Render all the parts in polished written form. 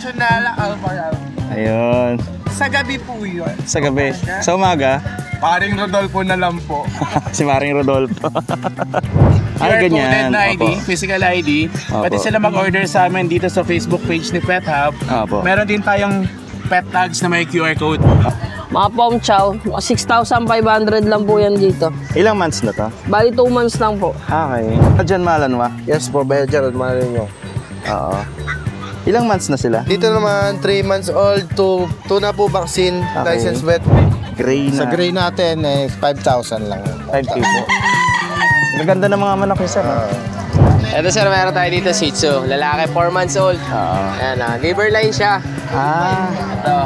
Chunala Alvarado. Ayun. Sa gabi po yun. Sa gabi. Sa umaga, Paring Rodolfo na lang po. si Maring Rodolfo. Ay, ganyan. QR coded na ID, Opo. physical ID. Opo. Pwede sila mag-order sa amin dito sa Facebook page ni Pet Hub. Opo. Meron din tayong pet tags na may QR code. Mga Pom Chow, 6,500 lang po yan dito. Ilang months na to? Bali 2 months lang po. Okay. Diyan Malanwa. Yes po, Bayo Gerald, malay nyo. Oo. Ilang months na sila? Dito naman, 3 months old to na po vaccine, Okay. license vet. Gray na. Sa gray natin, 5,000 lang. 5K po. Maganda ng mga manok yun, sir. Ito sir, meron tayo dito Shih Tzu. Lalaki, 4 months old. Oo. Ayan liver line siya. Ah. Ito.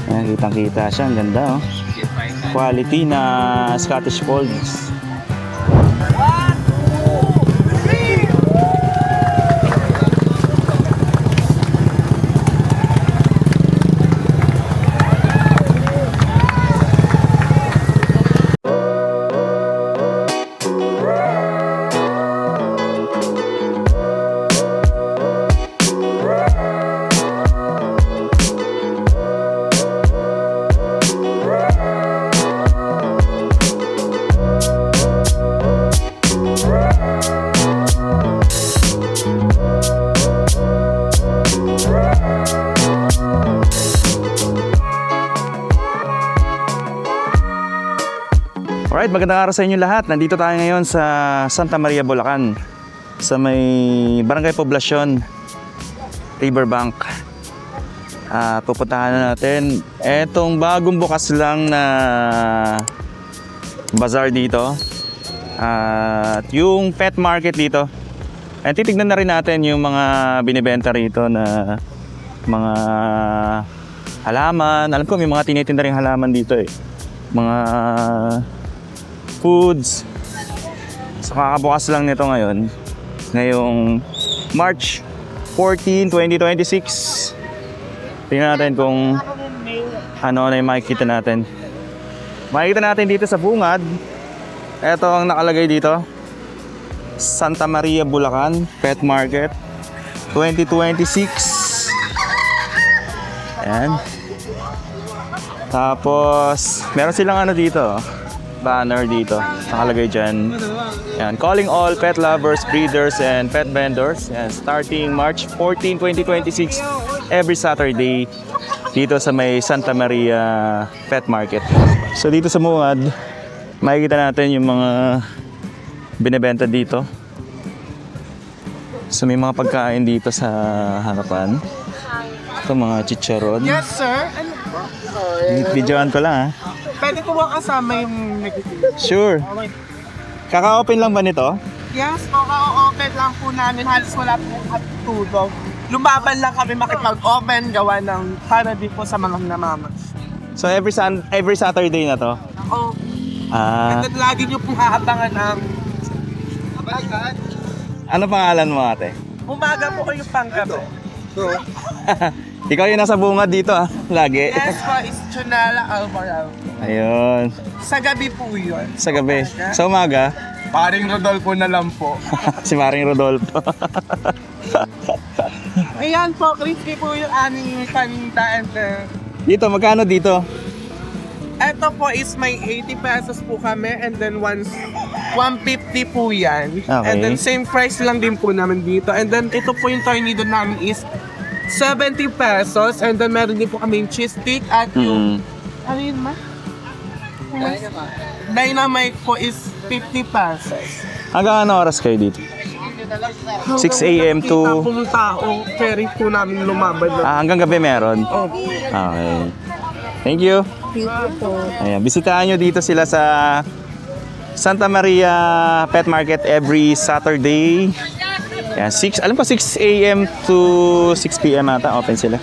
Ayan, kitang-kita siya. Ang ganda, oh. Quality na Scottish Folds. Alright, magandang araw sa inyo lahat. Nandito tayo ngayon sa Santa Maria, Bulacan. Sa may Barangay Poblacion, Riverbank. Pupuntahan na natin etong bagong bukas lang na bazaar dito. At yung pet market dito. And titignan na rin natin yung mga binibenta rito na mga halaman. Alam ko may mga tinitinda ring halaman dito eh. Mga foods. So kakabukas lang nito ngayon. Ngayong March 14, 2026. Tingnan natin kung ano na yung makikita natin. Makikita natin dito sa bungad. Ito ang nakalagay dito. Santa Maria, Bulacan Pet Market 2026. Ayan. Tapos meron silang ano dito, banner dito, nakalagay dyan. Yan, calling all pet lovers, breeders, and pet vendors. Yan, starting March 14, 2026, every Saturday dito sa may Santa Maria Pet Market. So dito sa Muad, makikita natin yung mga binibenta dito. So may mga pagkain dito sa harapan. Ito mga chicharon. Yes, sir. Ano po? Videoan ko lang ha. Pwede ko ba kasama yung negative? Sure. Kaka-open lang ba nito? Yes, open lang po namin. Halos wala po katulog. Lumaban lang kami makipag-open, gawa ng para din po sa mga namamas. So every Saturday na to? Oo. Ah, And then lagi nyo pong hahabangan ang ano pangalan mo ate? umaga po kayo panggabi. Ikaw yung nasa bungad dito ah, lagi. Yes po, is Chunala Alvarado. Ayun, Sa gabi po yun. sa gabi. Sa umaga, Paring Rodolfo na lang po. si Maring Rodolfo. Ayan po, crispy po yung aming paninda. And Dito, magkano dito? eto po is may 80 pesos po kami and then 150 po yan. Okay. And then same price lang din po namin dito. And then ito po yung tornado namin is 70 pesos. And then meron din po kami yung cheese stick at yung ano yun ma? Dynamite po is 50 pesos. Hanggang ano oras kayo dito? 6 a.m. to... Tapong tao, carry po namin lumaban. hanggang gabi meron? Okay. Thank you. Ayan, bisitahan nyo dito sila sa Santa Maria Pet Market every Saturday. Ayan, alam ko 6 a.m. to 6 p.m. ata open sila.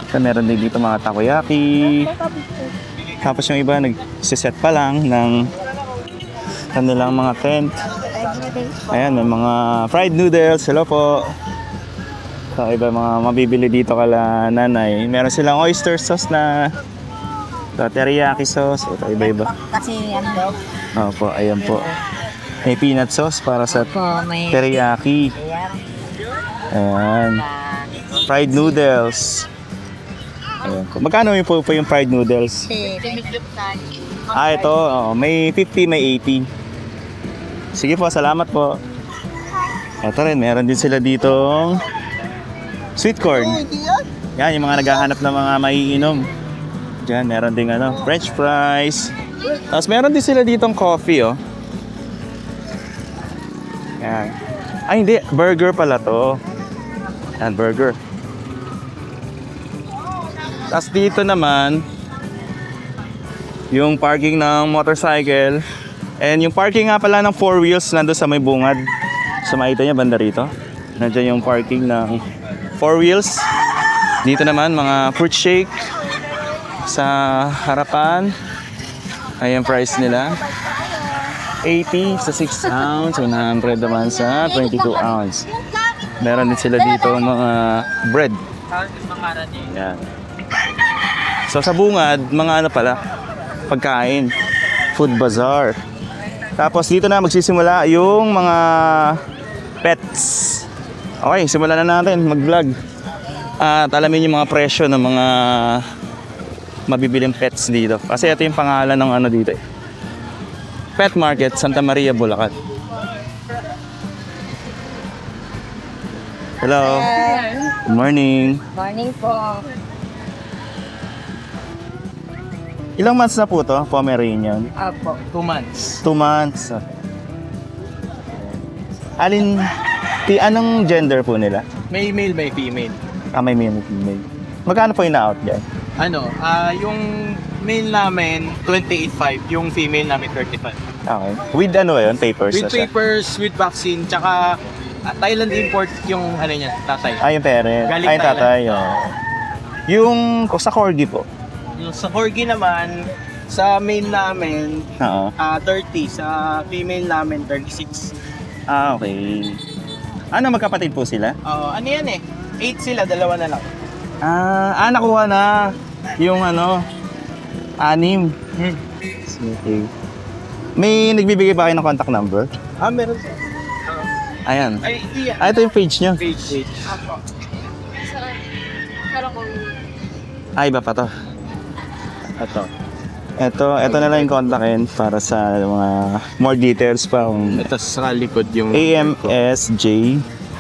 So, meron din dito mga takoyaki. Tapos yung iba nagsiset pa lang ng kanilang mga tent. Ayan, may mga fried noodles. Hello po. So, iba mga mabibili dito kala nanay. Meron silang oyster sauce na teriyaki sauce. Ito, iba-iba. Kasi ano, Opo, ayan po. May peanut sauce para sa may teriyaki. Ayan. Fried noodles. Ayan. Magkano yung po yung fried noodles? Ito, may 50, may 80. Sige po, salamat po. Ito rin, meron din sila ditong sweet corn. Yan, yung mga naghahanap ng mga maiinom. Diyan, meron din french fries. Tapos meron din sila ditong coffee, Yan. Ay, hindi. Burger pala to. Yan, burger. Tapos dito naman, yung parking ng motorcycle. And yung parking nga pala ng 4 wheels nandun sa may bungad. So makita niya banda rito. Nandiyan yung parking ng 4 wheels. Dito naman, mga fruit shake sa harapan. Ayan price nila. 80 sa 6 ounce, 100 naman sa 22 ounce. Meron din sila dito mga bread. Yan. So sa bungad, mga pala, pagkain, food bazaar. Tapos dito na magsisimula yung mga pets. Okay, simulan na natin mag-vlog. At alamin yung mga presyo ng mga mabibiling pets dito. Kasi ito yung pangalan ng dito Pet Market, Santa Maria, Bulacan. Hello. Good morning. Morning po. Ilang months na po to, Pomeranian? Apo. 2 months. 2 months. Anong gender po nila? May male, may female. May male, female. Magkano po ina-out dyan? Yung male namin, 28.5. Yung female namin, 35. Okay. With yun? Papers With na siya? papers, with vaccine, tsaka Thailand import yung niya, tatay. Yung parent. Galing Yung tatay. Yung sa corgi po? Yung sa corgi naman, sa male namin, Oo. 30. Sa female namin, 36. Okay. Magkapatid po sila? Ano yan 8 sila, 2 na lang. Nakuha na. Yung 6. Okay. May nagbibigay ba kayo ng contact number? Meron. Ayan. Ay, iya. Ito yung page nyo. Page. Iba pa to. Ito na lang yung kontakin para sa mga more details pa. Ito sa likod yung AMSJ.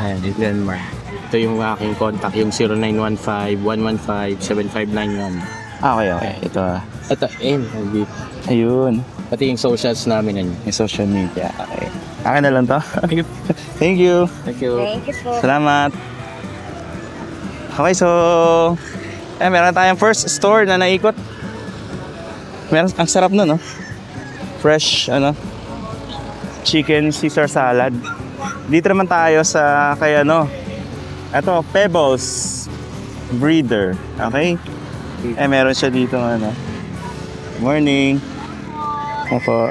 Ayan, Denmark. Ito yung aking contact, yung 0915-115-7591. Okay. Ito. Ito, Ayun. pati yung socials namin yan. Yung social media. Okay. Akin na lang to. Thank you. Thank you. Thank you po. Salamat. Okay, so meron tayong first store na naikot. Ang sarap nun, Fresh, chicken Caesar salad. Dito naman tayo sa kay ito, Pebbles Breeder. Okay? Meron siya dito Morning. Opo.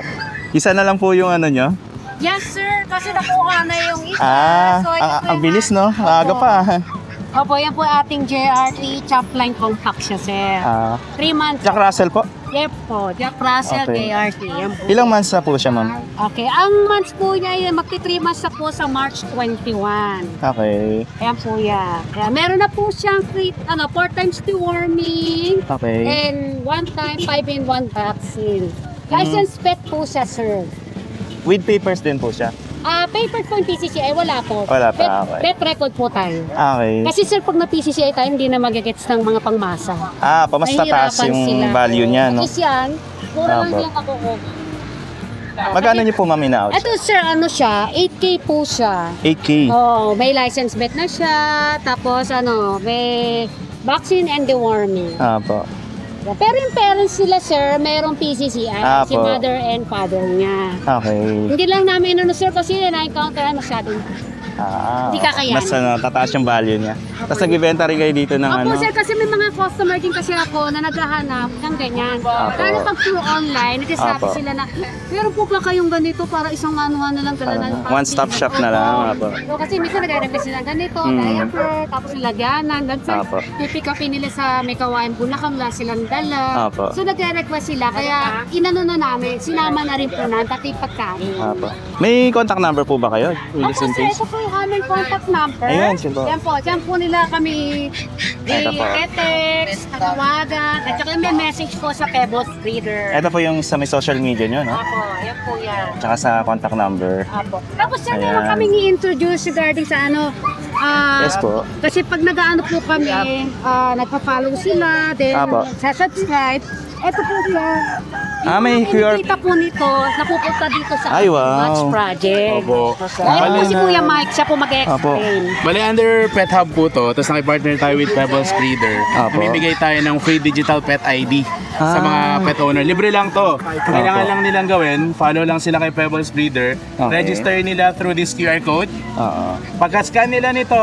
Isa na lang po yung nyo. Yes, sir. Kasi nakuha na yung isa. Ang bilis, no? Aga pa. Opo, yan po ating JRT Chopline Compact siya, sir. 3 months. Jack Russell po. Yep po. Jack Russell Okay. JRT. Yan po. Ilang months na po siya, ma'am? Okay. Ang months po niya, magti 3 months na po sa March 21. Okay. Ayan po yan. Kaya meron na po siyang 4 times deworming. Okay. And 1 time 5-in-1 vaccine. License pet po siya, sir. With papers din po siya. Paper po yung PCCI, wala po. Wala pa, okay. Pet record po tayo. Okay. Kasi sir, pag na-PCCI tayo, hindi na magigets ng mga pangmasa. Mas tataas Nahihirapan yung sila. value niya, no? Kasi yan, puro lang Apo. yung makukuha. Magkano niyo po, ma'am, ina-out? Ito sir, siya, 8K po siya. 8K. May license vet na siya, tapos may vaccine and deworming. Apo. Pero yung parents nila sir, merong PCCI, si Apo. mother and father niya. Okay. Hindi lang namin sir, kasi na-encounter masyadong. Hindi kakayanin. Mas tataas yung value niya. Tapos nagbibenta rin kayo dito ng Opo sir, kasi may mga customer din kasi ako na naghahanap ng ganyan. Lalo pag through online, nagsasabi Apo. sila na, meron po ba kayong ganito para isang na lang talaga. One-stop shop na lang. Apo. So, kasi minsan nagre-request sila ganito, diaper, tapos lagyanan. Apo. Pipick upin nila sa may kawain Bulacan, wala silang dala. Apo. So nagre-request sila, kaya inano na namin, sinama na rin po na, pati pagkain. Apo. May contact number po ba kayo? Opo sir, ito po yung aming contact number. Ayan, sino po? Yan po, dyan po nila kami Ito po. i-text, tawagan, at saka may message po sa Pebbles Reader. Ito po yung sa may social media nyo, no? Opo, yan po yan. Tsaka sa contact number. Opo. Tapos sir, Ayan. meron kaming i-introduce regarding sa ano, Yes po. kasi pag nag-ano po kami, nagpa-follow sila, then Apo. sa-subscribe, ito po siya. May QR. Kita po nito, napupunta dito sa Ay, wow. Match Project. Opo. Ngayon po si Kuya Mike, siya po mag-explain. Bale, under Pet Hub po to, tapos nakipartner tayo with Pebbles Breeder. Apo. Namimigay tayo ng free digital pet ID sa mga pet owner. Libre lang to. Kailangan Apo. lang nilang gawin, follow lang sila kay Pebbles Breeder. Okay. Register nila through this QR code. Oo. Pagka-scan nila nito,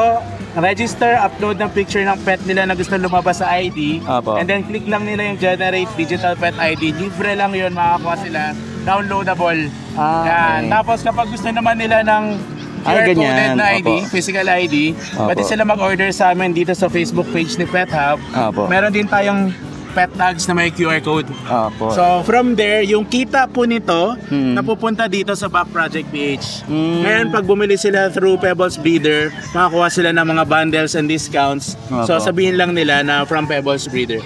register, upload ng picture ng pet nila na gusto lumabas sa ID. Apo. And then click lang nila yung generate digital pet ID. Libre lang yun, makakuha sila. Downloadable. Yan. Okay. Tapos kapag gusto naman nila ng Ay, QR ganyan. coded na ID, Apo. physical ID, Apo. pwede sila mag-order sa amin dito sa Facebook page ni Pet Hub. Apo. Meron din tayong pet tags na may QR code. Opo. So from there, yung kita po nito, Hmm. napupunta dito sa Back Project PH. Hmm. Ngayon, pag bumili sila through Pebbles Breeder, makakuha sila ng mga bundles and discounts. So Opo. sabihin lang nila na from Pebbles Breeder.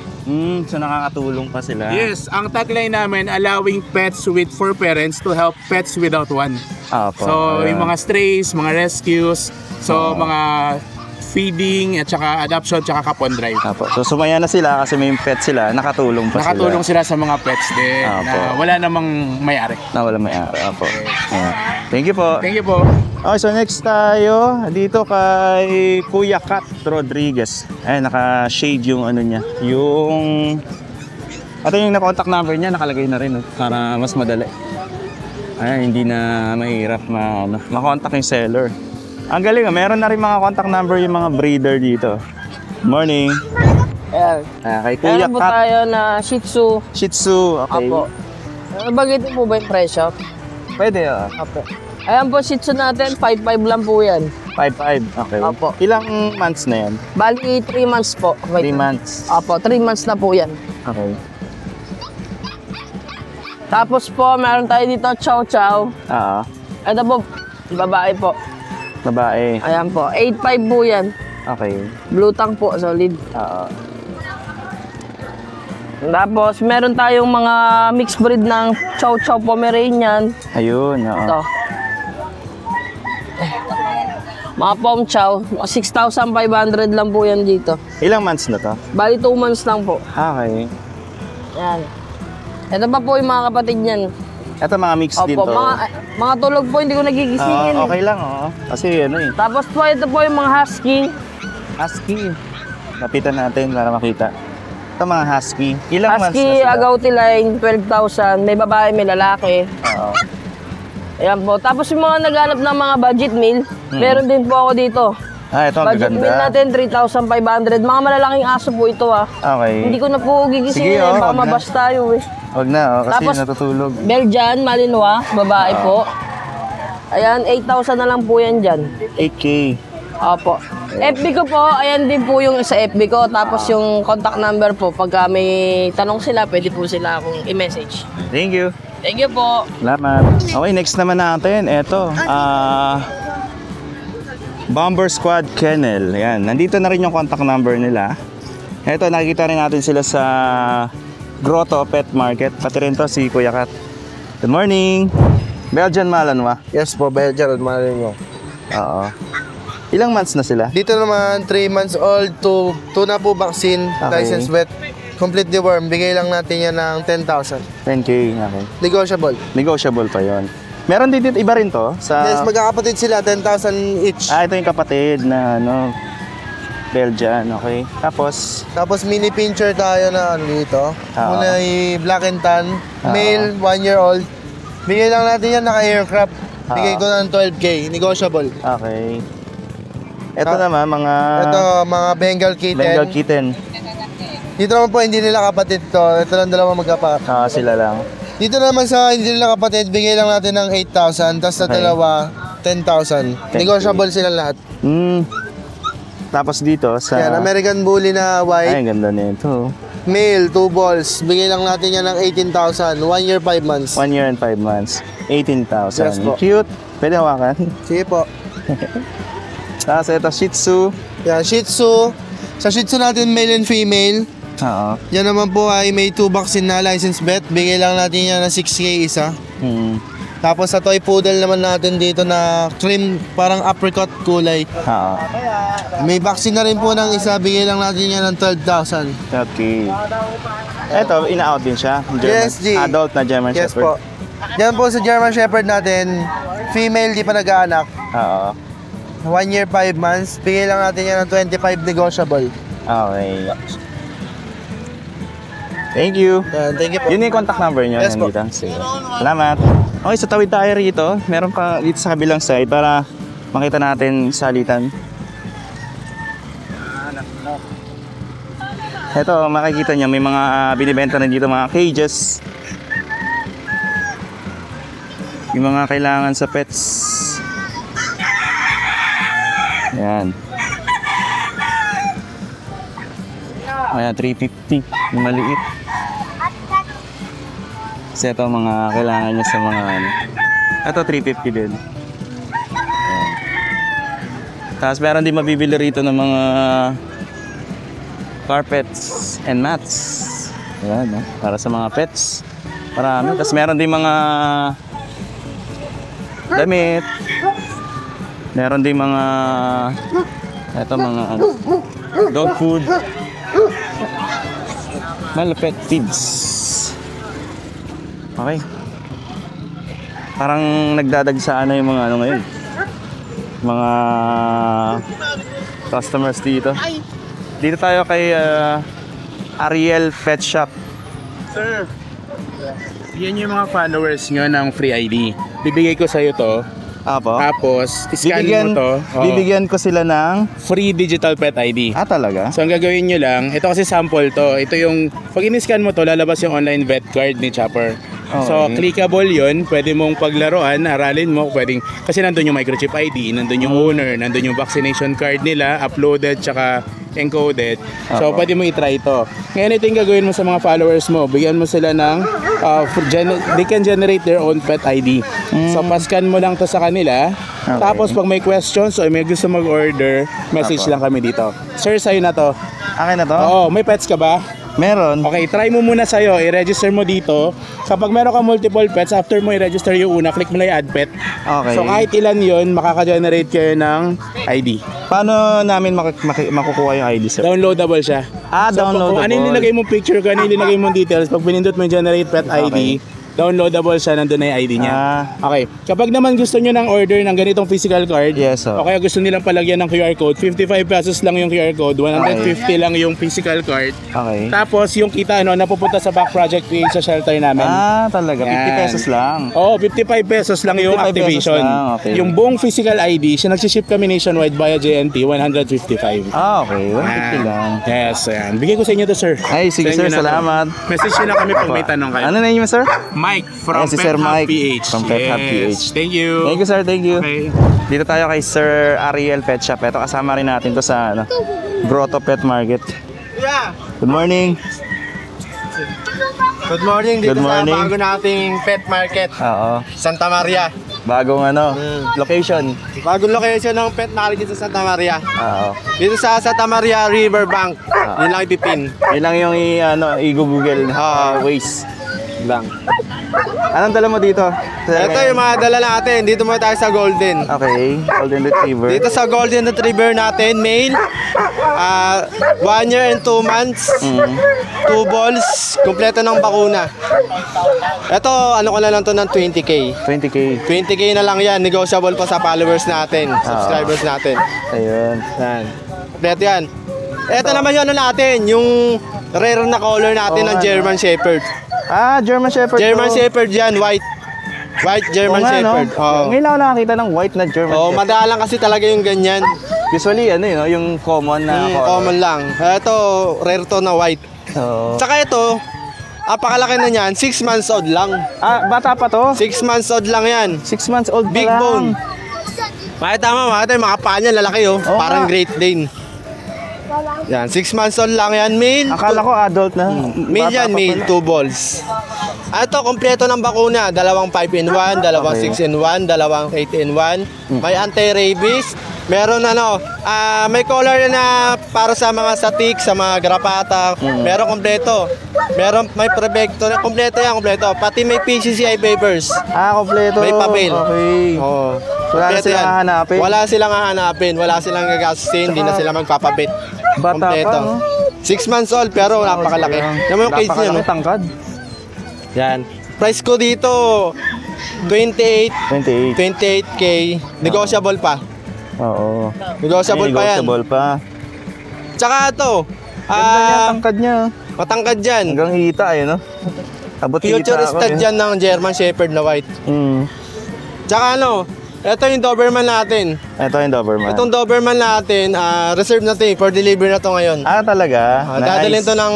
So nakakatulong pa sila. Yes, ang tagline namin, allowing pets with 4 parents to help pets without one. Opo. So Ayan. yung mga strays, mga rescues, so mga feeding at saka adoption at saka kapon drive. Opo. So sumaya na sila kasi may pet sila, nakatulong pa Nakatulong sila. sila sa mga pets din Opo. na wala namang may-ari. Na wala may-ari. Opo. Ayan. Thank you po. Thank you po. Okay, so next tayo dito kay Kuya Kat Rodriguez. Ayan, naka-shade yung ano niya. Yung... Ito yung na-contact number niya, nakalagay na rin. Para mas madali. Ayan, hindi na mahirap ma-contact yung seller. Ang galing, meron na rin mga contact number yung mga breeder dito. Morning. Ayan. Kay Kuya Meron po Kat tayo na Shih Tzu. Shih Tzu. Okay. Apo. Bagitin po ba yung presyo? Pwede, Apo. Ayan po, Shih Tzu natin, 5'5 lang po yan. 5'5". Okay. Opo. Ilang months na yan? Bali, 3 months po. 3 months. Apo, 3 months na po yan. Okay. Tapos po, meron tayo dito, Chow Chow. Oo. Ito po, babae po. Babae. Ayan po, 8'5 po yan. Okay. Blue tongue po, solid. Oo. Tapos, meron tayong mga mixed breed ng Chow Chow Pomeranian. Ayun, oo. Ito. Mga Pom Chow, 6,500 lang po yan dito. Ilang months na to? Bali, 2 months lang po. Okay. Ayan. Ito pa po yung mga kapatid niyan. Ito mga mix din Opo, to. mga tulog po, hindi ko nagigisingin. Oo, okay lang, oo. Kasi ano eh. Tapos po, ito po yung mga husky. Husky. Lapitan natin para makita. Ito mga husky. Ilang months na Husky, sila? agouti line, 12,000. May babae, may lalaki. Oo. Ayan po. Tapos yung mga naghanap ng mga budget meal, meron din po ako dito. Ito ang Budget meal gaganda. natin, 3,500. Mga malalaking aso po ito Okay. Hindi ko na po gigisingin. Sige, Baka wag na. mabas tayo eh. Huwag na, kasi Tapos- natutulog. Belgian, Malinois, babae po. Ayan, 8,000 na lang po yan dyan. 8K. Opo. FB ko po, ayan din po yung sa FB ko. Tapos yung contact number po, pagka may tanong sila, pwede po sila akong i-message. Thank you. Thank you po. Salamat. Okay, next naman natin. Ito. Bomber Squad Kennel. Yan. Nandito na rin yung contact number nila. Ito, nakikita rin natin sila sa Grotto Pet Market. Pati rin to si Kuya Kat. Good morning. Belgian Malinois. Yes po, Belgian, malay mo. Oo. Ilang months na sila? Dito naman, 3 months old to 2 na po vaccine, Okay. license vet, complete deworm. Bigay lang natin yan ng 10,000. 10K. Okay. Negotiable. Negotiable pa yon. Meron din dito, iba rin to? Sa... Yes, magkakapatid sila, 10,000 each. Ito yung kapatid na ano, Belgian, okay. Tapos, Tapos mini pincher tayo na ano dito. Muna yung black and tan, male, 1 year old. Bigay lang natin yan, naka-aircraft. Bigay ko ng 12K, negotiable. okay. Ito naman, mga Ito, mga Bengal kitten. Bengal kitten. Dito naman po, hindi nila kapatid to. Ito lang dalawa magkapa. Sila lang. Dito naman sa hindi nila kapatid, bigay lang natin ng 8,000. Tapos sa Okay. dalawa, 10,000. Negotiable sila lahat. Tapos dito sa... Yan, American Bully na white. Ay, ang ganda nito. Male, 2 balls. Bigay lang natin yan ng 18,000. 1 year, 5 months. 1 year and 5 months. 18,000. Yes po. Cute. Pwede hawakan. Sige po. Tapos ito, Shih Tzu. Yan, Shih Tzu. Sa Shih Tzu natin, male and female. Oo. Yan naman po ay may 2 vaccine na license vet. Bigay lang natin yan ng 6K isa. Hmm. Tapos sa toy poodle naman natin dito na cream, parang apricot kulay. Oo. May vaccine na rin po ng isa. Bigay lang natin yan ng 12,000. Okay. Ito, ina-out din siya. Yes, G. Adult na German Yes Shepherd. po. Yan po sa German Shepherd natin. Female, di pa nag-aanak. Oo. 1 year, 5 months. Bigay lang natin yan ng 25 negotiable. Okay. Thank you. Yan, thank you po. Yun yung contact number nyo. Yes po. nandito. Sige. Salamat. Okay, so tawid tayo rito. Meron pa dito sa kabilang side para makita natin salitan. Ito, makikita nyo, may mga binibenta na dito, mga cages. Yung mga kailangan sa pets. Yan. Ayan, 350. Yung maliit. Kasi ito mga kailangan niya sa mga ano. Ito 350 din. Ayan. Tapos meron din mabibili rito ng mga carpets and mats. Ayan, no? Para sa mga pets. Marami. Tapos meron din mga damit. Meron din mga ito mga ano, dog food. Malapit feeds. Okay. Parang nagdadagsaan na yung mga ano ngayon. Mga customers dito. Dito tayo kay Ariel Pet Shop. Sir, yan yung mga followers nyo ng free ID. Bibigay ko sa'yo to. Apo. Tapos, scan mo to. Oo. Bibigyan ko sila ng Free digital pet ID. talaga? So, ang gagawin nyo lang, ito kasi sample to. Ito yung, pag in-scan mo to, lalabas yung online vet card ni Chopper. So, Okay. clickable yun. Pwede mong paglaruan, aralin mo. Pwedeng, kasi nandun yung microchip ID, nandun yung owner, nandun yung vaccination card nila, uploaded, tsaka encoded. So, Opo. pwede mo i-try ito. Ngayon, ito yung gagawin mo sa mga followers mo. Bigyan mo sila ng, they can generate their own pet ID. So, pascan mo lang to sa kanila. Okay. Tapos, pag may questions o may gusto mag-order, message Opo. lang kami dito. Sir, sa'yo na to. Akin na to? Oo, may pets ka ba? Meron. Okay, try mo muna sa'yo. I-register mo dito. Kapag meron ka multiple pets, after mo i-register yung una, click mo na yung add pet. Okay. So kahit ilan yun, makaka-generate kayo ng ID. Paano namin makukuha yung ID, sir? Downloadable siya. So, Downloadable. kung ano yung nilagay mong picture, kung ano yung nilagay mong details, pag pinindot mo yung generate pet ID, downloadable siya, nandun na yung ID niya. Okay. Kapag naman gusto nyo ng order ng ganitong physical card, Yes, sir. o kaya gusto nilang palagyan ng QR code, 55 pesos lang yung QR code, 150 lang yung physical card. Okay. Tapos yung kita napupunta sa back project PH sa shelter namin. Talaga. 50 Yan. pesos lang. Oo, 55 pesos lang yung 55 activation. pesos lang, okay. Yung buong physical ID, siya nagsiship kami nationwide via JNT, 155. Okay. 150 lang. Yes, ayan. Bigay ko sa inyo to, sir. Ay, sige, Sa inyo sir. na to. Salamat. Message nyo lang kami pag may tanong kayo. Ano na yun, sir? Mike from Yes, si Pet Sir Hub Mike PH. from Pet Hub PH. Thank you. Thank you, sir. Thank you. Okay. Dito tayo kay Sir Ariel Pet Shop. Ito, kasama rin natin to sa Grotto Pet Market. Good morning. Good morning dito Good morning. sa bago nating pet market, Oo. Santa Maria. Bagong location. Bagong location ng pet market dito sa Santa Maria. Oo. Dito sa Santa Maria Riverbank. Yun lang ipipin. Yun lang yung i-google Waze lang. Anong dala mo dito? Ito yung mga dala natin. Dito muna tayo sa Golden. Okay, Golden Retriever. Dito sa Golden Retriever natin, male, 1 year and 2 months, 2 balls, kompleto ng bakuna. Ito, ano ko na lang to ng 20k. 20K. 20k na lang yan, negotiable pa sa followers natin, subscribers natin. Ayun. Yan. Kompleto yan. Ito naman yun natin, yung rare na color natin ng German Shepherd. German Shepherd. German Shepherd yan, white. White German Shepherd. Oh. Ngayon lang ako nakakita ng white na German Oh, Shepherd. madalang kasi talaga yung ganyan. Usually, yung common na Common lang. Ito, rare to na white. So, Tsaka ito, apakalaki na niyan, 6 months old lang. bata pa to? 6 months old lang yan. 6 months old pa Big lang. bone. Makita mo, mga paa niya, lalaki oh. Oo Parang nga. Great Dane. Yan, 6 months old lang yan, male. Akala ko adult na. Male Bata yan, pa male, pala. 2 balls. Ito, kompleto ng bakuna. Dalawang 5-in-1, dalawang Okay. 6-in-1, dalawang 8-in-1. May anti-rabies. Meron may collar na para sa mga satik, sa mga garapata. Meron kompleto. May protector. Kompleto yan, kompleto. Pati may PCCI papers. Kompleto. May papel. Okay. Oo. Wala na Kompleto silang yan. hahanapin. Wala silang hahanapin. Wala silang gagastusin. Hindi na sila magpapabit. Bata pa, no? 6 months old pero napakalaki. Yan mo yung case niya, no? Napakalaki tangkad. Yan. Price ko dito, 28, 28. 28K. Negotiable pa. Oo. Negotiable pa yan. Negotiable pa. Tsaka ito, Ganda niya, tangkad niya. matangkad dyan. Hanggang hita, ayun, no? Abot Future hita ako, stud eh. dyan ng German Shepherd na white. Tsaka ito yung Doberman natin. Ito yung Doberman. Itong Doberman natin, reserve na to for delivery na to ngayon. Talaga? Dadalhin to ng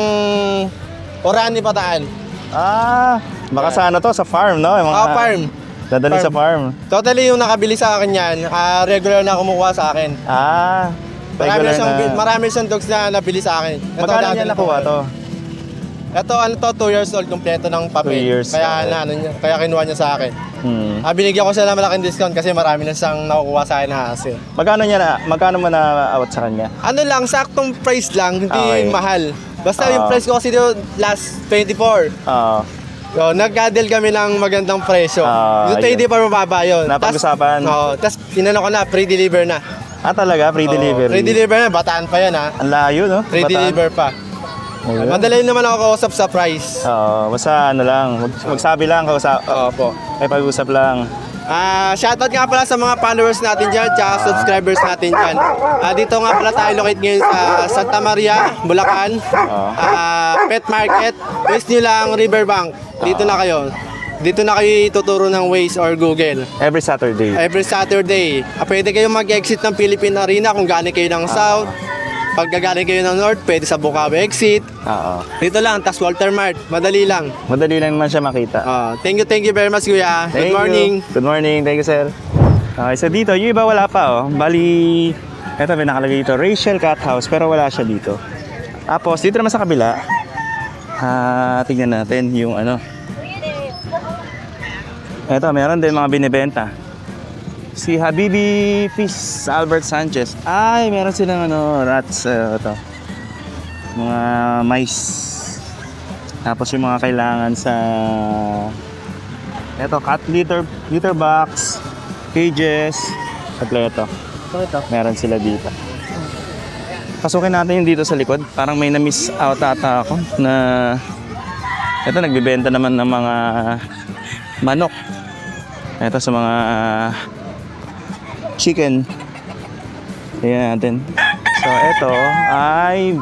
Orani Bataan. Baka sana to sa farm, no? Yung mga Farm. Dadalhin sa farm. Totally yung nakabili sa akin yan, regular na kumukuha sa akin. Regular na. Marami siyang dogs na nabili sa akin. Ito, Magkano dadalhin niya ko nakuha ngayon. to? Ito, 2 years old, kompleto ng papel. 2 years, Kaya, okay. kaya kinuha niya sa akin. Binigyan ko siya ng malaking discount kasi marami na siyang nakukuha sa akin na hassle. Magkano mo na awat sa kanya? Ano lang, saktong price lang, hindi Okay. mahal. Basta yung price ko kasi dito last 24. So, nag-gadel kami ng magandang presyo. Yung 20 pa mababa yun. Napag-usapan? Tapos, inano ko na, pre-deliver na. Talaga? Free delivery? Pre-deliver na, bataan pa yan ha. Ang layo, no? Pre-deliver pa. Ayun. Madali naman ako kausap sa price. Basta ano lang, magsabi lang, Opo. may pag-usap lang. Shoutout nga pala sa mga followers natin dyan, tsaka subscribers natin dyan. Dito nga pala tayo locate ngayon sa Santa Maria, Bulacan. Pet Market. West nyo lang, Riverbank. Dito na kayo. Dito na kayo ituturo ng Waze or Google. Every Saturday. Every Saturday. Pwede kayo mag-exit ng Philippine Arena kung galing kayo ng South. Pag gagaling kayo ng North, pwede sa Bukawi exit. Dito lang, tas Walter Mart. Madali lang. Madali lang naman siya makita. Thank you very much, Kuya. Good morning. Good morning. Thank you, sir. Okay, so dito, yung iba wala pa, oh. Bali, eto may nakalagay dito, Rachel Cat House, pero wala siya dito. Tapos, dito naman sa kabila, tingnan natin yung ano. Eto, meron din mga binibenta. Si Habibi Fish Albert Sanchez. Meron silang rats, ito. Mga mice. Tapos yung mga kailangan sa eto, cat litter box, cages, kompleto. Meron sila dito. Pasukin natin yung dito sa likod. Parang may na-miss out ata ako na eto, nagbibenta naman ng mga manok. Eto sa mga chicken. Tingnan natin. So ito ay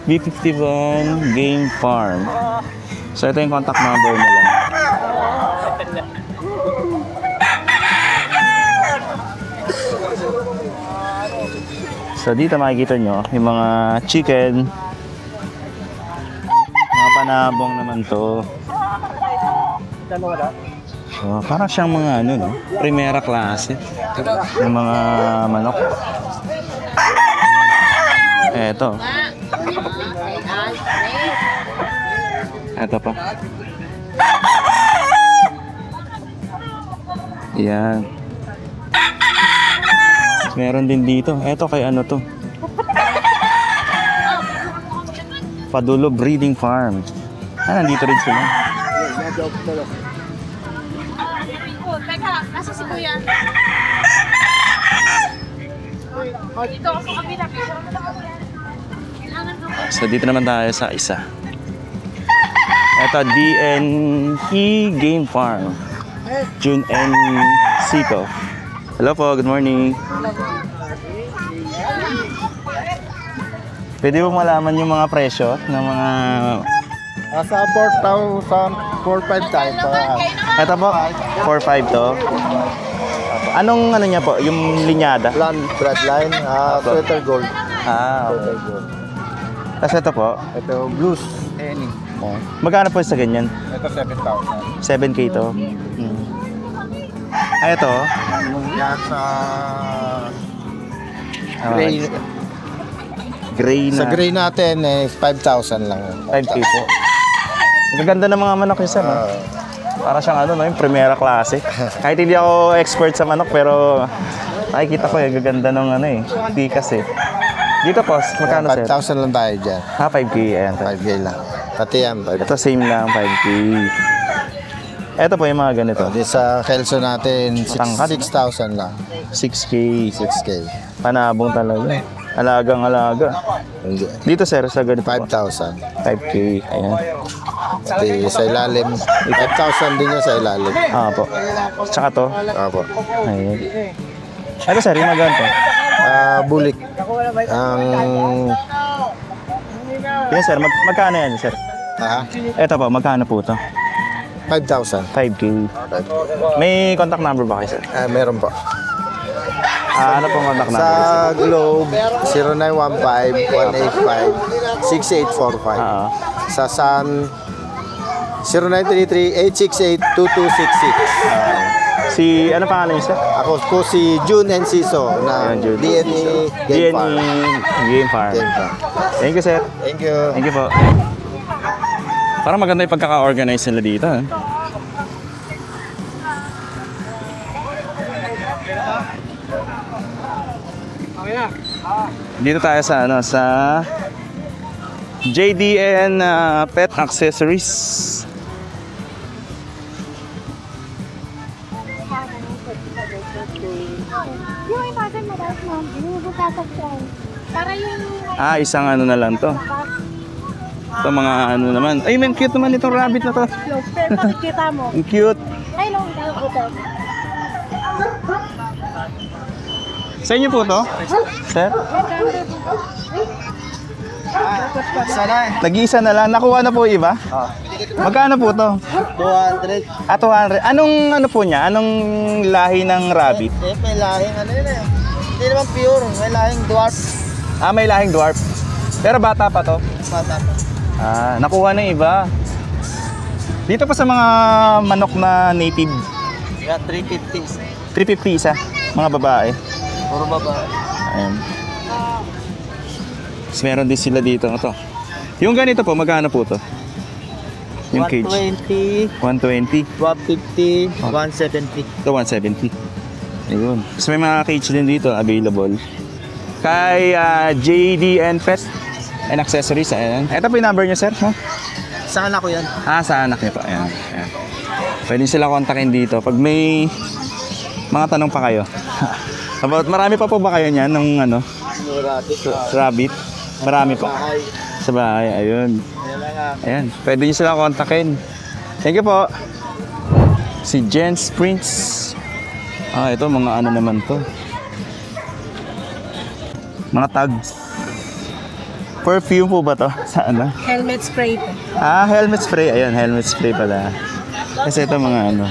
B51 Game Farm. So ito yung contact number nila. So dito makikita nyo yung mga chicken. Mga panabong naman to. So, parang siyang mga no? Primera klase. Yung mga manok. Eto. Eto pa. Yan. Meron din dito. Eto kay ano to. Padulo Breeding Farm. Nandito rin sila. Teka, nasa si Kuya. Dito ako sa kabila. So dito naman tayo sa isa. Ito, DNE Game Farm. June N. Sico. Hello po, good morning. Pwede mo malaman yung mga presyo ng mga... Sa 4,000, 4,500 tayo pa. Ito po, 4.5 to. Anong ano niya po, yung linyada? Land Bloodline, Sweater Gold. Okay. Tapos ito po, Ito, Blues, Any. magkano po sa ganyan? Ito, 7,000. 7K to. Ito, Yan sa okay. Gray, Gray na. Sa gray natin, 5,000 lang. 5K po. Ang gaganda ng mga manok yun, sir. No? Para siyang ano, no, yung primera klase. Kahit hindi ako expert sa manok, pero nakikita ko yung gaganda ng ano eh. Tikas eh. Dito po, magkano sir? 5,000 lang tayo dyan. 5K. Ayan. 5K lang. Pati yan, 5K. Ito same lang, 5K. Ito po yung mga ganito. Di sa Kelso natin, Tangkad. 6,000 lang. 6K. 6K. Panabong talaga. Alagang-alaga. Hindi. Dito sir, sa ganito po. 5,000. 5K. Ayan. Pati sa ilalim, 5,000 din yan sa ilalim. Po. Tsaka to. Opo. Ayan. Ito sir, yung mga ganito. Bulik. Ang... Yan sir, magkano yan sir? Ito po, magkano po to? 5,000. 5K. May contact number ba kayo sir? Meron po. Ano pong contact number? Sa Globe, 0915-185-6845. Sa Sun, 0933-868-2266. Si, ano pangalan niyo sir? Ako po si June Enciso ng Ayan, June. DNA Game Farm. Game Farm. Game Farm. Thank you sir. Thank you. Thank you po. Parang maganda yung pagkaka-organize nila dito. Dito tayo sa ano sa JDN Pet Accessories. Yung ipasan mo daw mo, bubutasan ko. Para yung Isang ano na lang to. Ito mga ano naman. Ay, man, cute naman itong rabbit na to. pero makikita mo. Ang cute. Ay, long tayo ko daw. Sa inyo po to? Sir? Nag-iisa na lang. Nakuha na po iba? Magkano po to? 200. 200. Anong ano po niya? Anong lahi ng rabbit? May lahing ano yun eh. Hindi naman pure. May lahing dwarf. May lahing dwarf. Pero bata pa to? Bata. Nakuha ng iba. Dito pa sa mga manok na native, Yeah, 350. 350 isa. Mga babae. Puro babae. Ayan. Tapos meron din sila dito. Ito. Yung ganito po, magkano po to? Yung cage. 120, 120. 150, 170. Ito, 170. Ayun. Tapos may mga cage din dito available. Kay JDN Pet and Accessories. Ayan. Ito po yung number niyo, sir. No? Sa anak ko yan. Sa anak niyo po. Ayan. Ayan. Pwede sila kontakin dito. Pag may mga tanong pa kayo. About, marami pa po ba kayo niyan ng ano? Rabbit? Marami po. Sa bahay. Ayun. Ayan. Pwede niyo sila kontakin. Thank you po. Si Jens Prince. Ito mga ano naman to. Mga tags. Perfume po ba to? Sa ano? Helmet spray po. Helmet spray. Ayun, helmet spray pala. Kasi ito mga ano.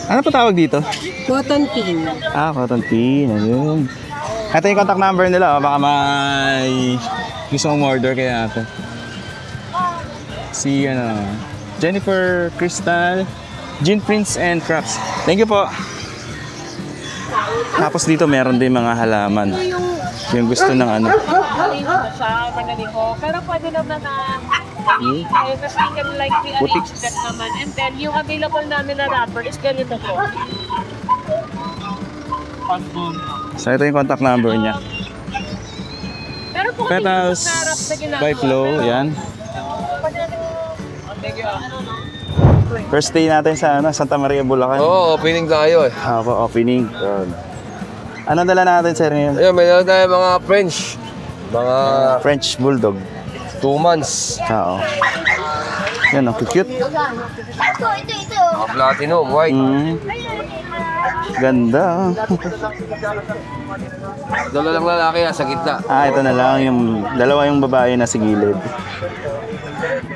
Ano pa tawag dito? Cotton pin. Cotton pin. Ayun. Ito yung contact number nila. Baka may gusto mong order kaya ito. Si ano, Jennifer Crystal, Jean Prince and Crafts. Thank you po. Tapos dito meron din mga halaman. Yung gusto ng ano. Sa magaling ko. Pero pwede naman na kasi can like Putik. rearrange that naman. And then yung available namin na wrapper is ganito po. So ito yung contact number niya. Pero po Pet House by Flow. Yan. First day natin sa Santa Maria, Bulacan. Opening tayo eh. Opening. Anong dala natin, sir, ngayon? Ayun, may dala tayo mga French. Mga French Bulldog. 2 months. Yan, cute. Mga platinum, white. Ganda. Dala lang lalaki sa gitna. Ito na lang. Dalawa yung babae na sa gilid.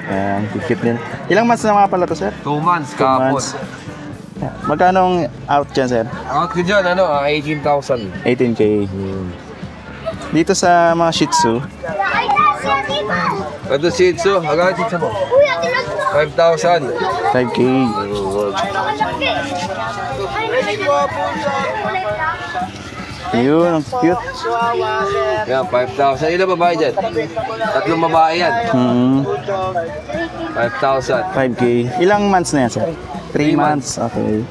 Ayan, cute din. Ilang months na mga pala to, sir? 2 months, 2 months. kapot. Magkano ang out dyan, sir? Out ko dyan, 18,000. 18K. Dito sa mga Shih Tzu, Ito Shih Tzu, hanggang Shih Tzu mo. 5,000. 5K. Yun, ang cute. Yan, 5,000. Ilan babae dyan? 3 babae yan. 5,000. 5K. Ilang months na yan, sir? 3 months. Okay.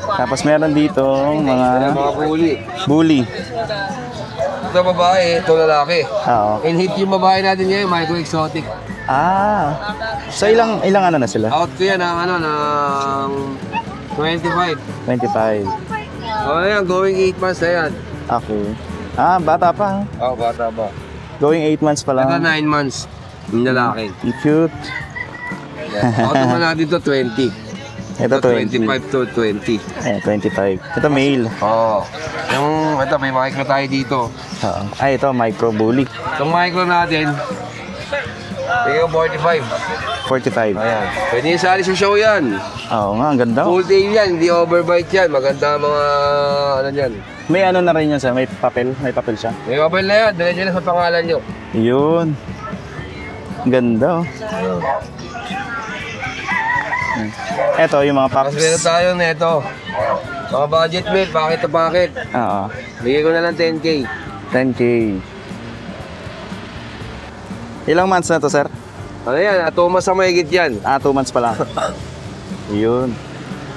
Tapos meron dito Yan, mga mga bully. bully. Ito babae, ito lalaki. Oo. In-hit yung babae natin ngayon, micro exotic. So ilang ano na sila? Out ko yan ng ano, ng 25. 25. O yan, going 8 months na yan. Okay. Bata pa. Bata ba? Going 8 months pa Ito lang. 9 months. Yung lalaki. Cute. Out naman natin to 20. Ito 20. 25 to 20. Ayan, 25. Ito male. Oo. Ito, may micro tayo dito. Oo. Ito micro bully. Itong micro natin, bigyan ko 45. 45. Ayan. Pwede yung sali sa show yan. Oo nga, ang ganda. Full day yan, hindi overbite yan. Maganda mga ano yan. May ano na rin yan, sir. May papel. May papel siya. May mobile na yan, dala dyan sa pangalan nyo. Yun. Ganda, oh. Ito, yung mga Tapos pups. meron tayo nito. Mga budget meal, packet to packet. Oo. Bigyan ko na lang 10K. 10K. Ilang months na to, sir? Ano yan, atumas sa mahigit yan. 2 months pa lang. Yun.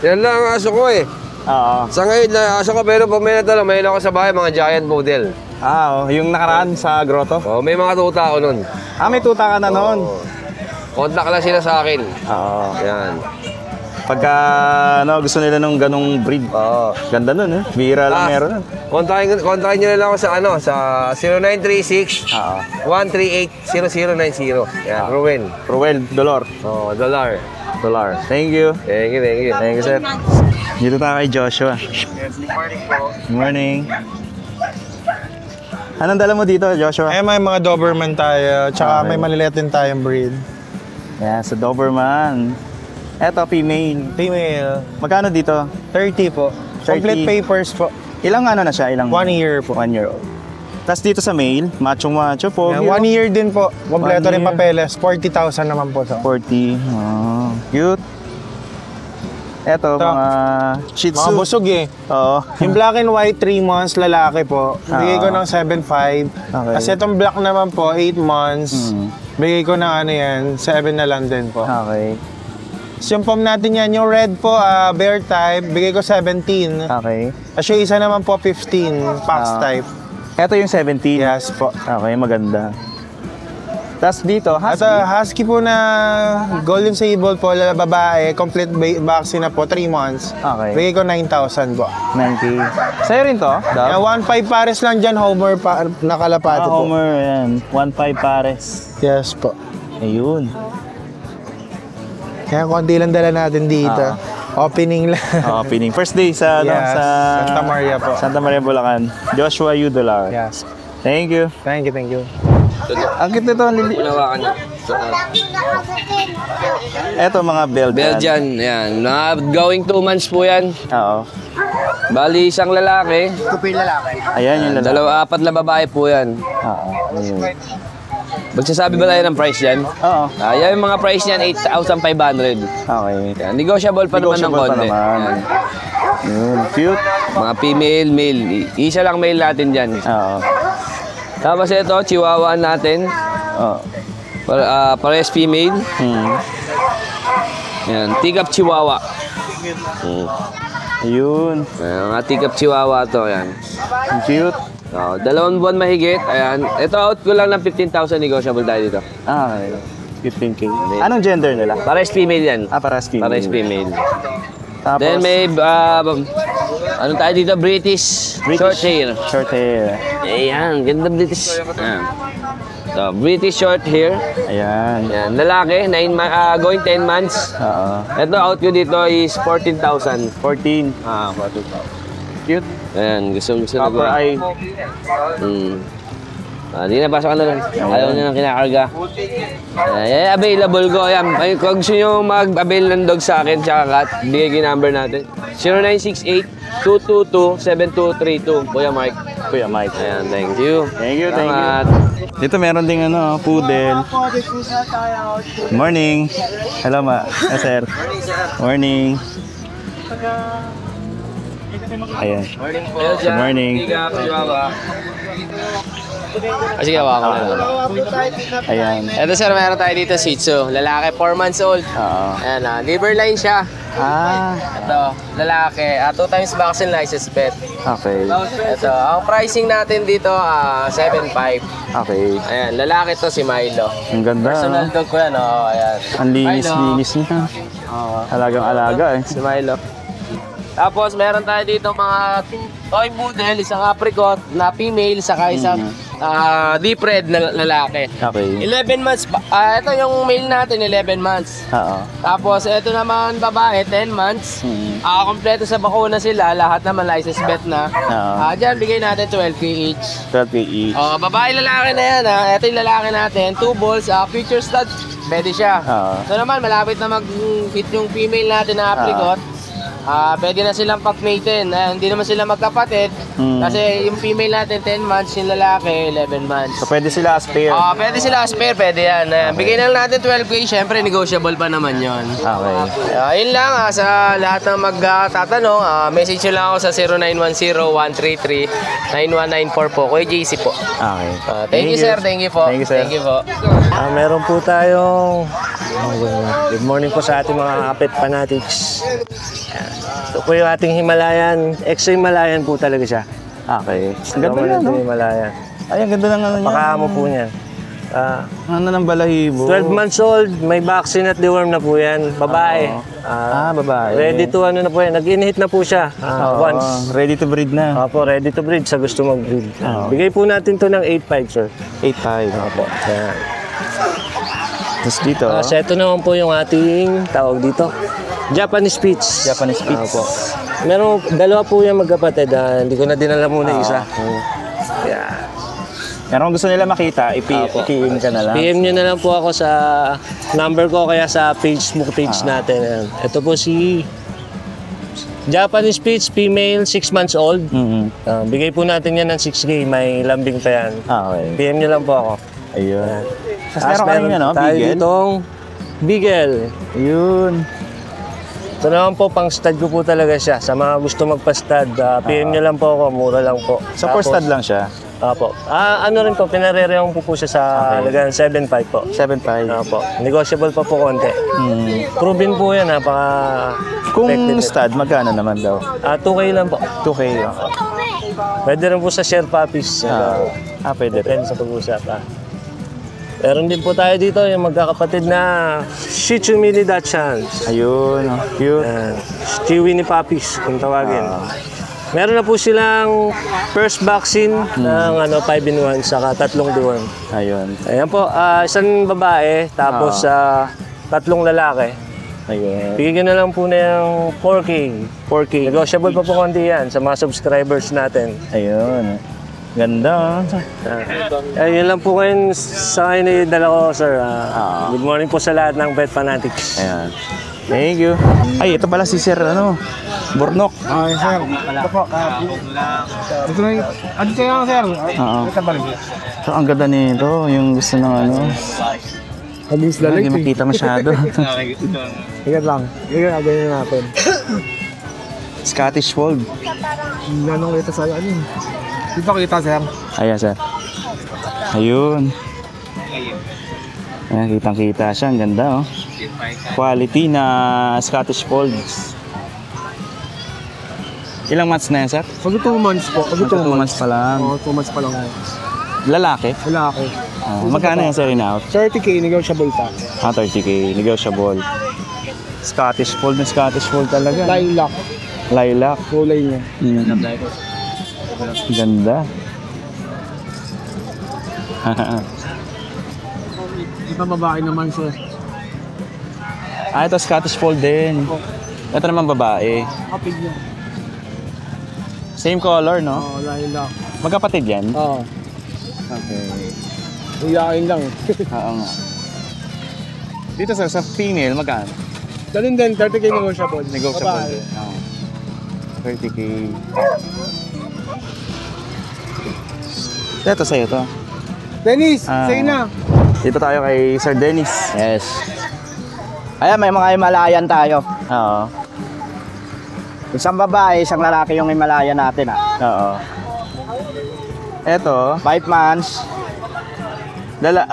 Yan lang ang aso ko eh. Oo. Sa ngayon na aso ko, pero pag may natala, may ako sa bahay, mga giant model. Yung nakaraan sa grotto. Oh, may mga tuta ako nun. May tuta ka na noon. Contact lang sila sa akin. Oo. Yan. Pagka gusto nila nung ganong breed. Oo. Ganda nun, eh. Bira lang meron nun. Kontakin nyo na lang ako sa sa 0936 138 0090. Yan, Ruel. Ruel Dolor. Oh, dollar. Thank you. Thank you, thank you. Thank you, sir. Dito tayo kay Joshua. Good morning. Anong dala mo dito, Joshua? May mga Doberman tayo, tsaka Okay. may maliliit din tayong breed. Yan, sa Doberman. Eto, female. Female, Magkano dito? 30 po. 30. Complete papers po. Ilang ano na siya? 1 year po. 1 year old. Tapos dito sa male, macho po. 1 year din po. Kompleto 1 rin year. papeles. 40,000 naman po to. 40. Cute. Eto, Ito. mga Shih Mga Tzu. busog eh. Oo. Yung black and white, 3 months, lalaki po. Bigay ko ng 7.5. Okay. Kasi itong black naman po, 8 months. Mm. Bigay ko ng 7 na lang din po. Okay. So, yung pom natin yan, yung red po, bear type, bigay ko 17. Okay. Kasi yung isa naman po, 15, fox type. Eto yung 17. Yes po. Okay, maganda. Tapos dito, At husky. husky po na golden sable po, babae, complete vaccine na po, 3 months. Okay. Bigay ko 9,000 po. 9K. Sa'yo rin to? Yan, 1.5 pares lang dyan, Homer pa, nakalapate po. Homer, yan. 1.5 pares. Yes po. Ayun. Kaya konti lang dala natin dito. Opening lang. Opening. First day sa, Yes, sa Santa Maria po. Santa Maria, Bulacan. Joshua U. Dolar. Yes. Thank you. Thank you. Ang cute nito. Unawakan nyo. Eto mga Belgian. Belgian, yan. Going 2 months po yan. Oo. Bali, isang lalaki. Ayan yung lalaki. 4 na babae po yan. Oo. Ayun. Magsasabi ba tayo ng price yan? Oo. Yan yung mga price niyan, 8,500. Okay. Yan. Negotiable pa naman ng Negotiable pa konti. naman. Yan. Yun. Cute. Mga female, male. Isa lang male natin dyan. Oo. Tapos ito, chihuahua natin. Oo. Pares female. Yan, tikap chihuahua. Ayun. Ayan, mga tikap chihuahua to, yan. Cute. 2 buwan mahigit. Ayan. Ito out ko lang ng 15,000 negotiable tayo dito. Okay. 15K. Anong gender nila? Pares female yan. Paras female. Pares female. Tapos, Then may ano tayo dito? British short hair. Short hair. Ayan, ganda British. Ayan. So, British short hair. Ayan. Ayan, lalaki, going 10 months. Oo. Ito out ko dito is 14,000. 14. 14,000. Cute. Ayan, gusto na Copper ko. eye. Di na, pasok ka na lang. Ayaw niya nang kinakarga. Available ko. Ayan, kung gusto nyo mag-avail ng dog sa akin, tsaka cat, bigay yung number natin. 0968-222-7232. Kuya Mike. Kuya Mike. Ayan, thank you. Thank you, thank you. Salamat. Dito meron ding poodle. Morning. Hello, sir. Morning. Ayan. Good morning. Sige, hawakan ko na lang. Ayan. Ito sir, meron tayo dito Shih Tzu. Lalaki, 4 months old. Oo. Ayan liver line siya. Ah, Ito, lalaki. 2 times vaccine license pet. okay. Ito, ang pricing natin dito, 7.5. Okay. Ayan, lalaki to si Milo. Ang ganda. Personal dog ko yan, ayan. Ang linis-linis niya. Alagang-alaga eh. Si Milo. Tapos meron tayo dito mga toy poodle, isang apricot na female, saka isang deep red na lalaki. Okay. 11 months, ito yung male natin, 11 months. Oo. Tapos ito naman babae, 10 months. Kompleto sa bakuna sila, lahat naman license bet na. Oo. Diyan, bigay natin 12K each. 12K each. Babae lalaki na yan Ito yung lalaki natin, 2 balls, future stud, pwede siya. Oo. So naman, malapit na mag-hit yung female natin na apricot. Pwede na silang pag-maten. Hindi naman sila magkapatid. Kasi yung female natin 10 months, yung lalaki 11 months. So pwede sila as pair. Pwede sila as pair, pwede yan. Bigay na lang natin 12K, syempre negotiable pa naman yon. Okay. Yun lang sa lahat ng magtatanong, message nyo lang ako sa 0910-133-9194 po. Kuya JC po. Okay. Thank you sir, thank you po. Thank you, sir. Thank you po. Meron po tayong good morning po sa ating mga pet fanatics. Ito po yung ating Himalayan. Extra Himalayan po talaga siya. Okay. Ang ganda Naman na, no? ito Himalayan. Ay, ang ganda ng ano niya. Pakamo po niyan. Ano ng balahibo? 12 months old, may vaccine at deworm na po yan. Babae. Babae. Ready to ano na po yan. Nag-inhit na po siya once. Ready to breed na. Opo, ready to breed sa gusto mag-breed. Bigay po natin to ng 8.5, sir. 8.5. Opo. Yan. Tapos dito. So ito naman po yung ating tawag dito. Japanese Spitz. Japanese Spitz. Opo. Meron, dalawa po yung magkapatid. Hindi ko na dinala muna isa. Yeah. Kung gusto nila makita, i-PM ka na lang. PM nyo na lang po ako sa number ko kaya sa Facebook page natin. Ayan. Ito po si Japanese Spitz, female, 6 months old. Bigay po natin yan ng 6K. May lambing pa yan. Okay. PM nyo lang po ako. Ayun. Tapos Tapos meron kayo no? tayo Bigel? ditong Beagle. Ayun. Ito naman po, pang stud ko po talaga siya. Sa mga gusto magpa-stud, PM nyo lang po ako. Mura lang po. So for stud lang siya? Opo. Ano rin po, pinarerehong po siya sa halagang 7.5 po. 7.5. Opo. Negotiable pa po konti. Proven po yan, napaka Kung effective. stud, magkano naman daw? 2K lang po. 2K. Pwede rin po sa share puppies. Pwede rin. Depende sa pag-usap. Meron din po tayo dito yung magkakapatid na Shih Tzu Mini Dachshunds. Ayun. Cute. Chewy ni puppies, kung tawagin. Meron na po silang first vaccine ng 5-in-1 saka 3 deworm. Ayun. Ayan po, isang babae tapos 3 lalaki. Ayun. Bigyan na lang po na yung 4K. 4K. Negotiable pa po konti yan sa mga subscribers natin. Ayun. Ganda. Yun lang po ngayon sa akin dala ko, sir. Good morning po sa lahat ng pet fanatics. Ayan. Thank you. Ay, ito pala si Sir, Burnok. Ay, sir. Ito po. Ito na yung... Ano kayo lang, sir? Oo. Ito balik. So, ang ganda nito, yung gusto ng Mabilis Hindi makita masyado. Ikat lang. Ikat ganyan natin. Scottish Fold. Nanong kita sa'yo. Ano yun? Dito kita, sir. Ayan, Sir. Ayun. Ayan, kitang-kita siya. Ang ganda, Quality na Scottish Folds. Ilang months na yan, Sir? Pag 2 months po. Pag 2 months pa lang. Oo, 2 months pa lang. Lalaki? Lalaki. Magkano yan, Sir, in-out? 30K, negotiable pa. 30K. Negotiable. Scottish Fold na Scottish Fold talaga. Lilac. Lilac. Kulay niya. Ganda. Ito babae naman, sir. Ito Scottish Fold din. Ito naman babae. Kapig niya. Same color, no? Oo, lilac. Magkapatid yan? Oo. Okay. Iyakin lang. Oo nga. Dito, Sir, sa female, magkano? Ganun din, 30K negotiable. Negotiable Babae. din. 30K. Ito sa'yo to. Dennis, sa'yo na. Dito tayo kay Sir Dennis. Yes. Ayan, may mga Himalayan tayo. Oo. Isang babae, isang lalaki yung Himalaya natin Oo. Ito, 5 months.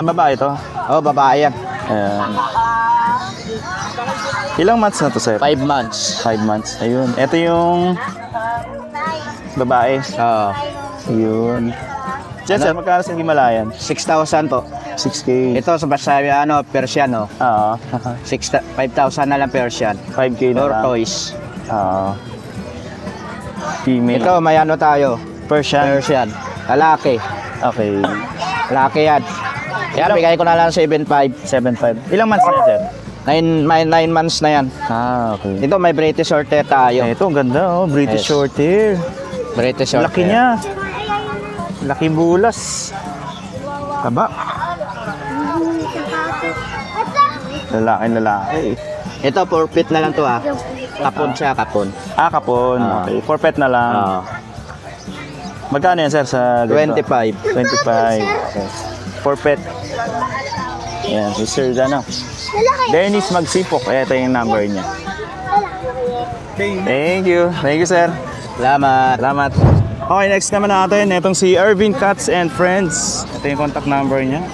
babae to. Oh, babae yan. Ayan. Ilang months na to, sir? 5 months. 5 months. Ayun. Ito yung babae. Oo. Ayun. Diyan, sir, magkano sa Himalayan? 6,000 po. 6K. Ito sa basta Persian, no? Oo. 5,000 na lang Persian. 5K na lang. Tortoise. Oo. Female. Ito, may ano tayo. Persian. Persian. Lalaki. Okay. Lalaki yan. Yan, bigay ko na lang 7,500. 7.5. Ilang months na, sir? 9 months na yan. Okay. Ito, may British Shorthair tayo. Ito, ang ganda, oh. British Yes. Shorthair. British Shorthair. Laki niya. Laki bulas. Taba. Lalaki. Ito, 4 feet na lang to Kapon siya, kapon. Kapon. Okay. For pet na lang. Magkano yan, sir, sa ganito? 25. 25. Okay. For pet. Yan, si Sir Dano. Dennis Magsipok. Ito yung number niya. Thank you. Thank you, sir. Salamat. Salamat. Okay, next naman natin. Itong si Ervin Cats and Friends. Ito yung contact number niya.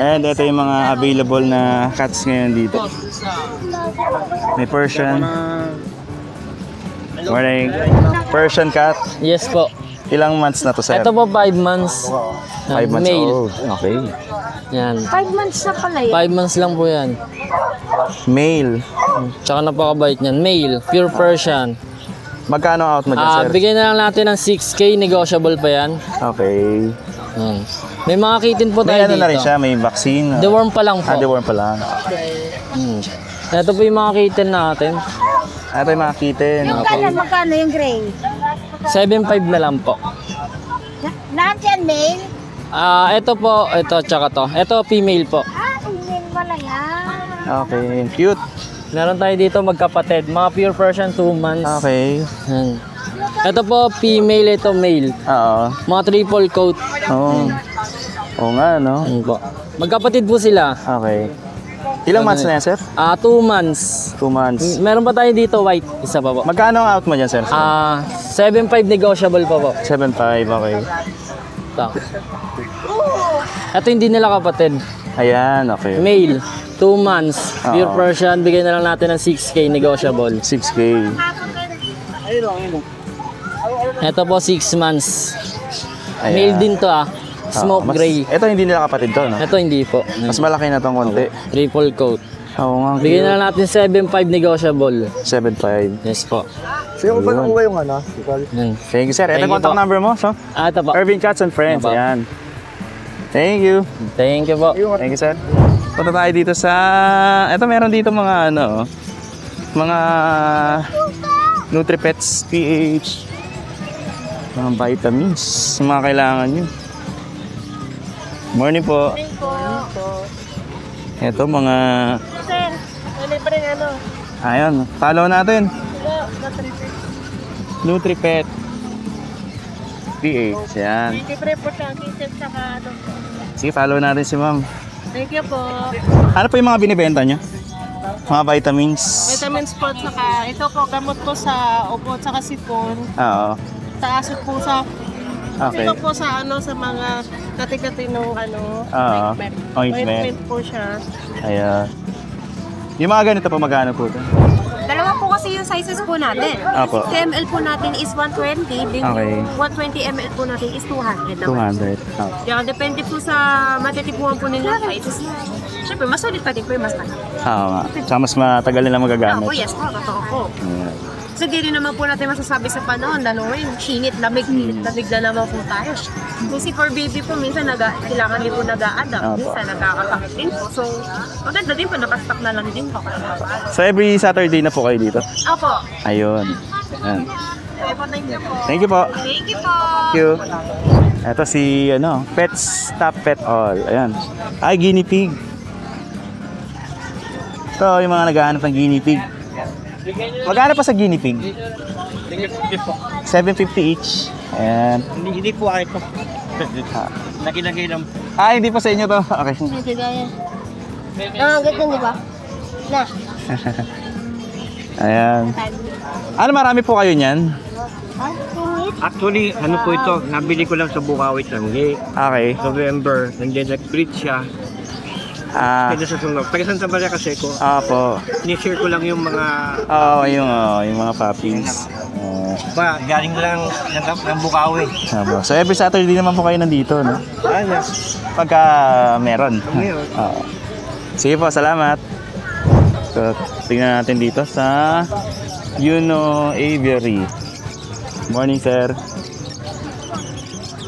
And ito yung mga available na cats ngayon dito. May Persian. Morning. Persian cat. Yes po. Ilang months na to, sir? Ito po 5 months. 5 months Male. old. Okay. Yan. 5 months na pala yan. 5 months lang po yan. Male. Tsaka napakabait niyan. Male. Pure Persian. Magkano out mo dyan, sir? Bigyan na lang natin ng 6K. Negotiable pa yan. Okay. Yan. May mga kitten po May tayo ano dito. na rin siya, may vaccine. Deworm pa lang po. Deworm pa lang. Ito po yung mga kitten natin. Ito yung mga kitten. Magkano yung gray? 7.5 na lang po. Lahat yan, male? Ito po, ito tsaka to. Ito female po. Female pala yan. Okay, cute. Meron tayo dito magkapatid. Mga pure Persian 2 months. Okay. Yan. Ito po female, ito male. Oo. Mga triple coat. Oo. Oo nga, no? Yan po. Magkapatid po sila. Okay. Ilang months na yan, sir? 2 months. 2 months. Meron pa tayo dito white. Isa pa po. Magkano ang out mo dyan, sir? 7.5 negotiable pa po. 7.5, okay. Ito. Ito hindi nila kapatid. Ayan, okay. Male, 2 months. Pure Oo. Persian, bigyan na lang natin ng 6K negotiable. 6K. Ito po 6 months. Ayan. Male din to Smoke gray. Ito hindi nila kapatid to, no? Ito hindi po. Mas malaki na tong konti. Triple coat. Oo nga. Bigyan na lang natin 7.5 negotiable. 7.5. Yes po. Sino ba nakuha yung Yan. Thank you, sir. Ito Thank yung you contact po. number mo, so? Ito po. Ervin Cats and Friends. Ano ba? Ayan. Thank you. Thank you po. Thank you, sir. Punta tayo dito sa... Ito, meron dito mga ano, mga NutriPets PH. Mga vitamins. Mga kailangan nyo. Morning po. Ito, mga... Sir, libre ano? Ayan, follow natin. NutriPet PH. Yan. Libre po siya, kitchen saka ano. Sige, follow natin si ma'am. Thank you po. Ano po yung mga binibenta nyo? Mga vitamins? Vitamins po, saka ito po, gamot po sa upo, saka sipon. Oo. Sa aso po sa... Okay. Ito po sa ano, sa mga kati-kati nung ano, Ointment. Ointment po siya. Ayan. Yung mga ganito po, magkano po ito? Dalawa po kasi yung sizes po natin. Apo. 50 ml po natin is 120, din Okay. yung 120 ml po natin is 200 naman. 200. Oh. Kaya depende po sa matitipuan po nila sizes. Siyempre, mas solid pa din po yung mas malaki. Oo nga. Tsaka mas matagal nila magagamit. Yes po, totoo po. Ayan. So, di rin naman po natin masasabi sa panahon, lalo ngayon, sinit, lamig na naman po tayo. Kasi for baby po, minsan kailangan din po nag-a-adapt, minsan nagkakasakit din po. So, maganda din po, nakastock na lang din po. So every Saturday na po kayo dito? Opo. Ayun. Ayan. Thank you po. Thank you po. Thank you po. Thank you. Ito si Pets Top Pet All. Ayan. Ay, guinea pig. Ito yung mga naghahanap ng guinea pig. Magkano pa sa guinea pig? 750 each. Ayan. Hindi po ay ito. Lagi-lagi lang. Hindi pa sa inyo to. Okay. Hindi gaya. Ganyan, di ba? Na. Ayan. Ano, marami po kayo niyan? Actually, ano po ito, nabili ko lang sa Bukawi Tanggi. Okay. November, nandiyan nag-breed siya. Kaya sa sunod. Taga Santa Maria kasi ko. Po. Ni-share ko lang yung mga... Yung mga puppies. galing lang ng Bukawi. So every Saturday naman po kayo nandito, no? Pagka meron. Sige po, salamat. So, tingnan natin dito sa Yuno Aviary. Morning, sir.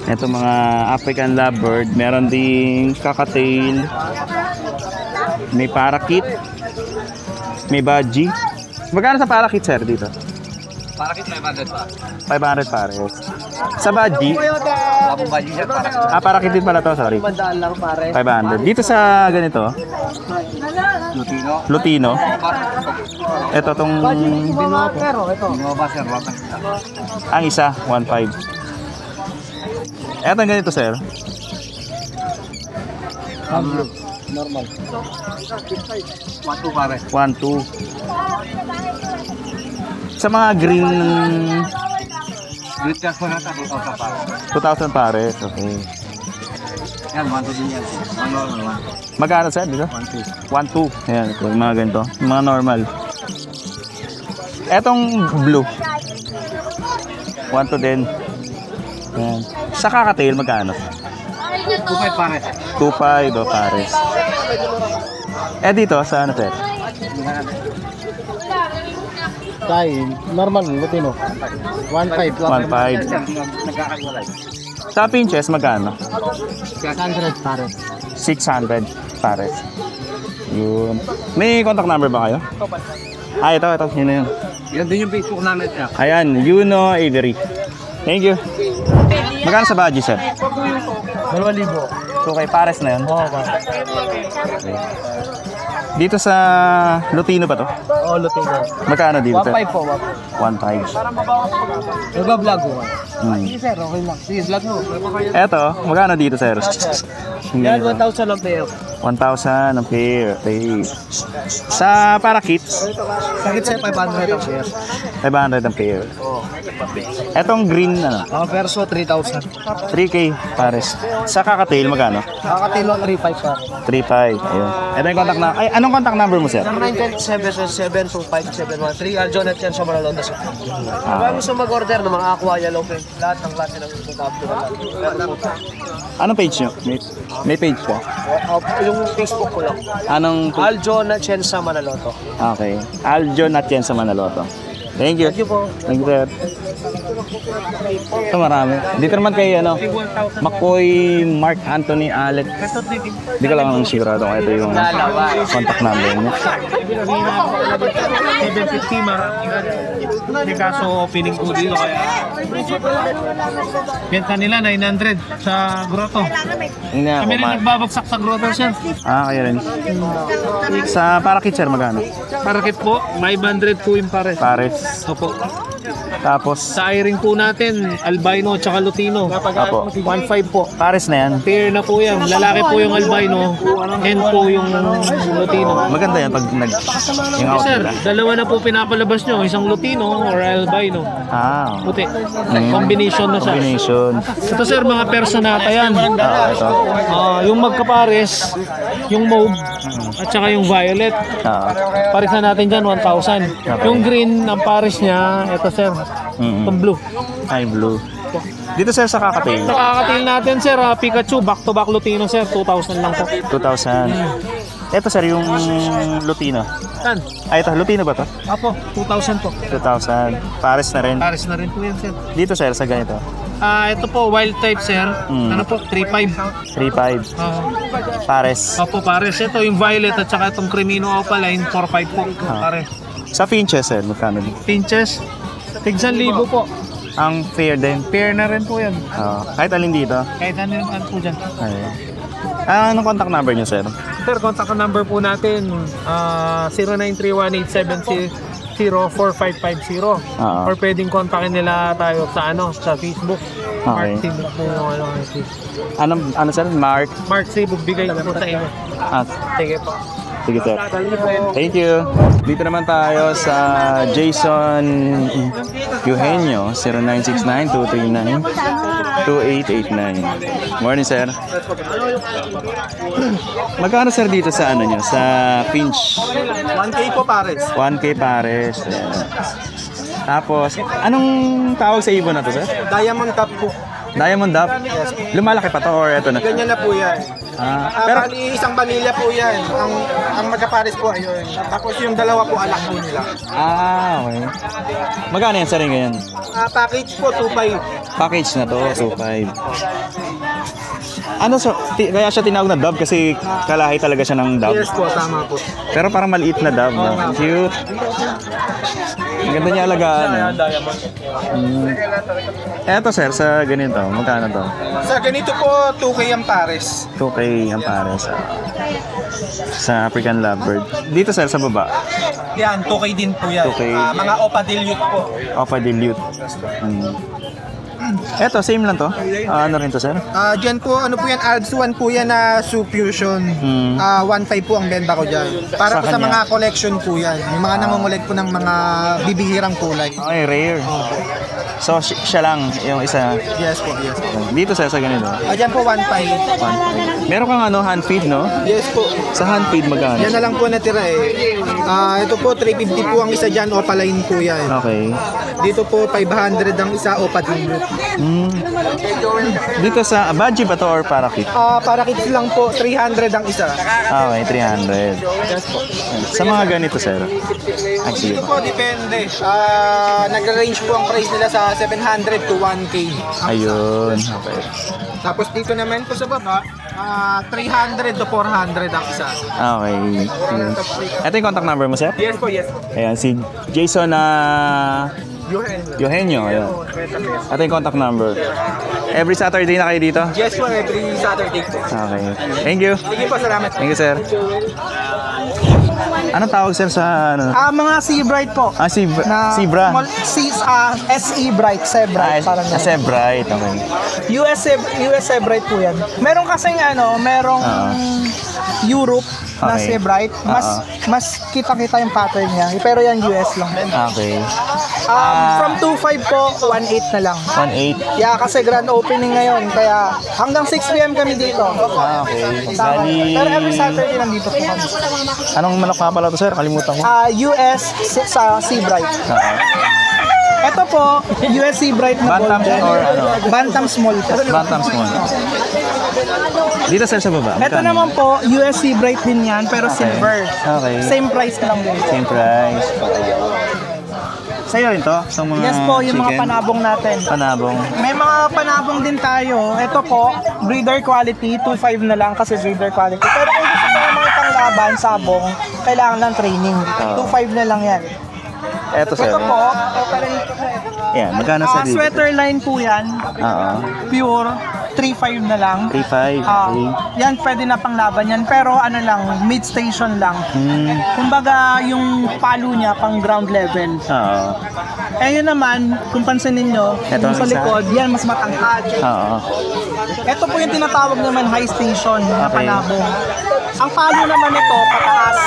Ito mga African lovebird. Meron ding cockatail. May parakeet. May budgie. Magkano sa parakeet, sir, dito? Parakit 500 pa. 500 pares. Sa budgie? Ako ba yun? Parakeet din pala to, sorry. 500 lang pare. 500. Dito sa ganito, Lutino. Ito tong ang isa 1.5. Ito ang ganito, sir. Normal. 1.2 pare. 1.2. Sa mga green Great cash po natin, 2,000 pare. 2,000 pares. Okay. Yan, 1.2 din yan. Magkano, sir, dito? 1.2. Ayan, ito, yung mga ganito. Yung mga normal. Etong blue. 1.2 din. Ayan. Sa cockatail, magkano? 2.5 pare. 2.5 o pares. Dito, sa ano, sir? Normal, Lutino. 1.5. 1.5. Sa pinches, magkano? 600 pare. 600 pares. Yun. May contact number ba kayo? Ito. Yun na yun. Yan din yung Facebook namin. Ayan, Yuno Avery. Thank you. Magkano sa budget, sir? 2,000. So, kay pares na yun? Oo, pare. Okay. Dito sa Lutino ba to? Oo, Lutino. Magkano dito, sir? 1.5 po. 1.5. Nagbablog ko. Hmm. Sige sir, okay lang. Sige, vlog mo. Eto, magkano dito, sir? Yan, 1,000 lang pair. 1,000 ang pair. Okay. Sa parakeet, Sakit sa'yo, 500 ang pair. 500 ang pair. Etong green, ano? Ang perso, 3,000. 3K pares. Sa cockatail, magkano? Kakatilo, 3,500 pa. 3.5. Ayun. Ito yung contact na. Ay, anong contact number mo, sir? 910-777-25713. Aljon at yan sa Malalonda sa Kung gusto mag-order ng mga aqua, yellow pen, lahat ng klase ng tablo na Anong page nyo? May page po? yung Facebook ko lang. Anong? Aljon at yan sa Manaloto. Okay. Aljon at yan sa Manaloto. Thank you. Thank you po. Thank you, sir. Ito marami. Dito naman kay McCoy, Mark Anthony, Alex. Hindi ko lang sigurado kung ito yung contact number niya. 750 marami. Hindi kaso opening ko dito kaya benta nila 900 sa grotto. Kami rin nagbabagsak sa grotto siya. Kaya rin. Sa parakeet, sir, magkano? Parakit po, 500 po yung pares. Pares. Opo. Tapos, Sa airing po natin, albino tsaka lutino. Apo. 1.5 po. Pares na yan. Pair na po yan. Lalaki po yung albino, hen po yung lutino. Maganda yan pag yung out Sir, nila. dalawa na po pinapalabas nyo. Isang lutino or albino. Puti. Combination na siya. Combination. Ito sir, mga personata yan. Ito. Yung magkapares, yung mauve, at saka yung violet. Pares na natin dyan, 1,000. Yung green, ang pares niya, ito sir, itong blue. Ay, blue. Dito, sir, sa cockatail. Sa kakatail natin sir, Pikachu, back-to-back lutino sir, 2,000 lang po. 2,000. Ito, sir, yung Lutino. Saan? Ito, Lutino ba to? Apo, 2,000 po. 2,000. Pares na rin. Pares na rin po yan sir. Dito, sir, sa ganito. Ito po, wild type sir. Ano po, 3,500. 3,500. Pares. Opo, pares. Ito yung violet at saka itong Crimino Opaline, 4,500 po. Pares. Sa finches, sir, magkano din? Pinches, tig 1,000 po. Ang fair din. Pair na rin po yan. Kahit alin dito. Kahit ano yung po dyan. Ayun. Anong contact number niyo, sir? Sir, contact number po natin, 0931-870-4550. Or pwedeng kontakin nila tayo sa sa Facebook. Mark Sibuk po yung Ano, sir? Mark? Mark Sibuk, bigay ko po sa inyo. Ah, Sige po. Sige, sir. Thank you. Dito naman tayo sa Jason Eugenio, 0969-239-2889. Morning, sir. Magkano, sir, dito sa ano nyo? Sa pinch? 1K po pares. 1K pares. Ayan. Tapos, anong tawag sa ibon na to, sir? Diamond Cup po. Diamond Dap? Lumalaki pa to or eto na? Ganyan na po yan. Pero, Bali, isang vanilla po yan. Ang magkapares po ayun. Tapos yung dalawa po anak po nila. okay. Magkano yan, sir, yung ganyan? Package po, 2.5. Package na to, 2.5. Ano, sir? Kaya siya tinawag na dove kasi kalahi talaga siya ng dove. Yes po, tama po. Pero parang maliit na dove. No? Cute. Ang ganda niya alagaan. Eto, sir, sa ganito, magkano to? Sa ganito po, 2K ang pares. 2K ang pares. Sa African Lovebird. Dito, sir, sa baba. Yan, 2K din po yan. 2K. Mga Opa Dilute po. Opa Dilute. Eto, same lang to? Ano rin to, sir? Diyan po, ano po yan, Alps 1 po yan na Fusion. 1.5 po ang benta ko dyan. Para Sa po sa kanya? mga collection po yan. Yung mga nangungulit po ng mga bibihirang kulay. Okay, rare. So, siya lang, yung isa. Yes po, yes po. Dito, sir, sa ganito. Diyan po, 1.5. Meron kang ano, hand feed, no? Yes po. Sa hand feed, magkano? Yan na lang po natira eh. Ito po, 350 po ang isa dyan, Opaline po yan. Okay. Dito po, 500 ang isa, Opa Dilute. Dito sa Badgie ba to or Parakeet? Para kids lang po, 300 ang isa. Okay, 300. Yes po. Sa mga ganito, sir? Ay, sige. Ito po, depende. Nag-range po ang price nila sa 700 to 1K. Ayun. Okay. Tapos dito naman po sa baba, 300 to 400 ang isa. Okay. Ayun. Ito yung contact number mo, sir? Yes po, yes po. Ayan, si Jason Eugenio. Ayan. Ito yung contact number. Every Saturday na kayo dito? Yes po, every Saturday po. Okay. Thank you. Sige po, salamat. Thank you, sir. Anong tawag, sir, sa ano? Mga Sea Bright po. Zebra. SE Bright, Sea Bright. Parang Sea Bright, okay. US Bright po yan. Meron kasing merong Europe na Okay. Sea Bright. Mas kita-kita yung pattern niya. Pero yan US lang. Okay. From 2.5 po, 1.8 na lang. 1.8. Yeah, kasi grand opening ngayon. Kaya hanggang 6 p.m. kami dito. Okay. Pero every Saturday nandito po kami. Anong manok nga pala to, sir? Kalimutan ko. US sa Sea Bright. Ito po, US Sea Bright na Bantam golden. or ano? Bantam small po. Bantam small. Dito, sir, sa baba. Ito Magkano? naman po, US Sea Bright din yan, pero silver. Okay. Same price lang din. Same price. Sa'yo rin to? Sa mga Yes po, yung mga chicken? panabong natin. Panabong. May mga panabong din tayo. Ito po, breeder quality, 2.5 na lang kasi breeder quality. Pero kung gusto mo mga panglaban, sabong, kailangan ng training. 2.5 na lang yan. Eto, sir. Ito po, Yan, magkano sa dito? sweater line po yan. Oo. Pure, 3.5 na lang. 3.5. Okay. Yan, pwede na panglaban yan. Pero ano lang, mid-station lang. Kumbaga, yung palo niya pang ground level. Oo. Eh yun naman, kung pansinin nyo, Ito yung sa ang isa? likod, yan mas matangkad. Oo. Ito po yung tinatawag naman high station na Okay. panabong. Ang palo naman ito, pataas.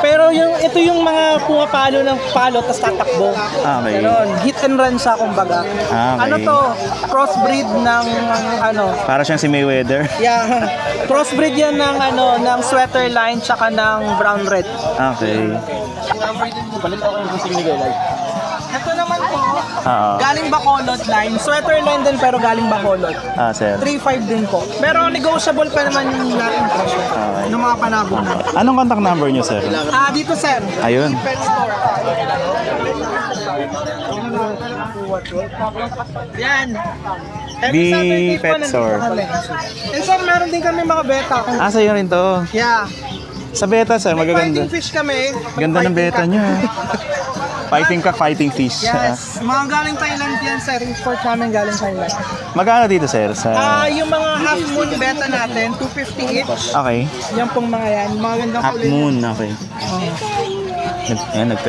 Pero ito yung mga pumapalo ng palo tapos tatakbo. Okay. Ganon. Hit and run siya kumbaga. Okay. Ano to? Crossbreed ng Para siyang si Mayweather. Yeah. Crossbreed yan ng sweater line tsaka ng brown red. Okay. Ito naman po, Oo. galing Bacolod line. Sweater line din pero galing Bacolod. Sir. 3.5 din po. Pero negotiable pa naman yung natin presyo. Okay. Ng mga panabong na. Anong contact number niyo, sir? Dito sir. Ayun. Pet store. Yan. The Saturday po, Pet nandito Store. kami. And sir, meron din kami mga beta. Sa'yo rin to. Yeah. Sa beta, sir, May magaganda. fighting fish kami. Ganda ng Fighting beta cock. niyo. Fighting cock, fighting fish. Yes. Mga galing Thailand yan sir. Import namin galing Thailand. Magkano dito, sir? Yung mga half moon beta natin, 250 each. Okay. Yan pong mga yan. Mga gandang Half kulay. moon, okay.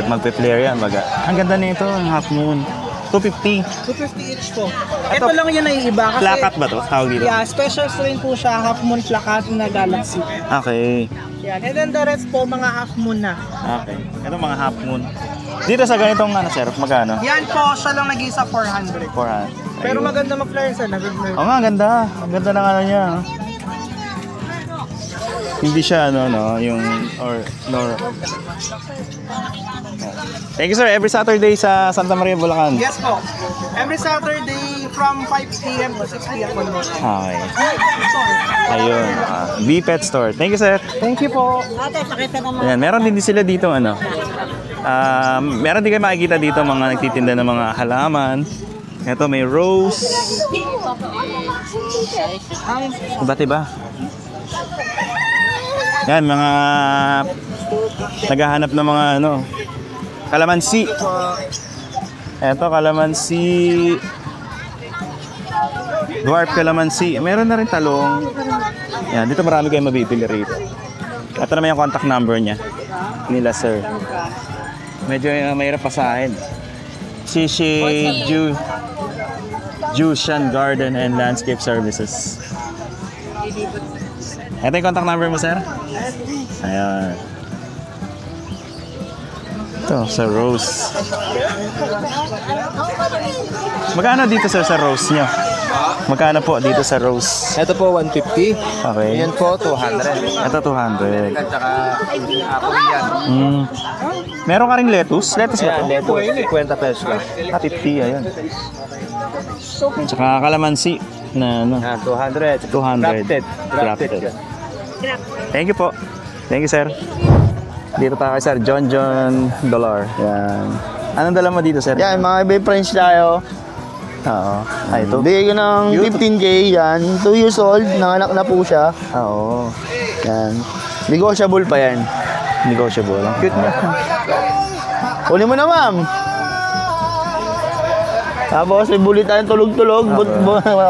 Magpe-flare yan, baga. Ang ganda nito, ang half moon. 250. 250 each po. Ito lang yun ay iba kasi... Plakat ba to? Tawag dito? Yeah, special strain po siya. Half moon plakat na galaxy. Okay. Yan. And then the rest po, mga half moon na. Okay. Ito mga half moon. Dito sa ganitong ano, sir, magkano? Yan po, siya lang nag-isa 400. 400. Pero Ayun. maganda mag-flare sir. Oo nga, ang ganda. Ang ganda ng ano niya. oh. Hindi siya ano, no, yung Thank you, sir. Every Saturday sa Santa Maria, Bulacan. Yes po. Every Saturday from 5 p.m. to 6 p.m. po. Okay. Ayun. B-Pet Store. Thank you, sir. Thank you po. Ayan, meron din sila dito ano. Meron din kayo makikita dito mga nagtitinda ng mga halaman. Ito may rose. Iba't iba. Yan, mga naghahanap ng mga ano, kalamansi. Ito, kalamansi. Dwarf kalamansi. Meron na rin talong. Yan, dito marami kayong mabibili rito. Ito naman yung contact number niya. Nila, sir. Medyo mahirap pasahin. Shishi Jushan Garden and Landscape Services. Ito yung contact number mo, sir? Ayan. Ito, sa rose. Magkano dito, sir, sa rose nyo? Magkano po dito sa rose? Ito po 150. Okay. Yan po 200. Ito 200. At saka Korean. Meron ka ring lettuce? Lettuce ba Yan, ito? leto 50 pesos lang. 50, ayun. Tsaka kalamansi na ano. 200. 200. Grafted. Thank you po. Thank you, sir. Dito tayo kay Sir John Dollar. Yan. Anong dala mo dito, sir? Yan, mga baby French tayo. Oo. Ito. Bigay ko ng 15K yan. 2 years old, nanganak na po siya. Oo. Yan. Negotiable pa yan. Negotiable. Ang cute niya. Kunin mo na, ma'am. Tapos, may bulit tayong tulog-tulog.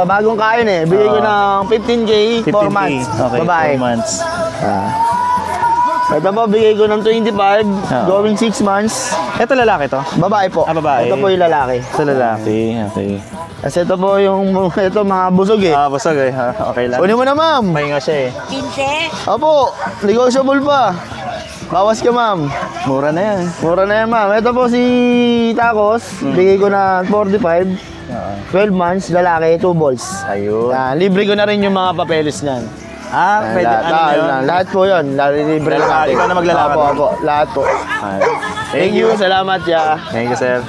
Bagong kain eh. Bigay ko ng 15K, 4 months. Okay, Babae. 4 months. Ito po, bigay ko ng 25, going 6 months. Ito lalaki to? Babae po. Babae. Ito po yung lalaki. Ito lalaki. Okay. Kasi ito po yung, ito mga busog eh. Busog eh. Okay lang. Kunin mo na, ma'am. Pahinga siya eh. 15? Opo, negotiable pa. Bawas ka, ma'am. Mura na yan. Mura na yan, ma'am. Ito po si Tacos. Bigay ko na 45. 12 months, lalaki, 2 balls. Ayun. Libre ko na rin yung mga papeles niyan. Pwede lahat po yun. Libre lang natin. Ikaw na maglalakad. Opo, lahat po. Thank you. Salamat, ya. Thank you, sir.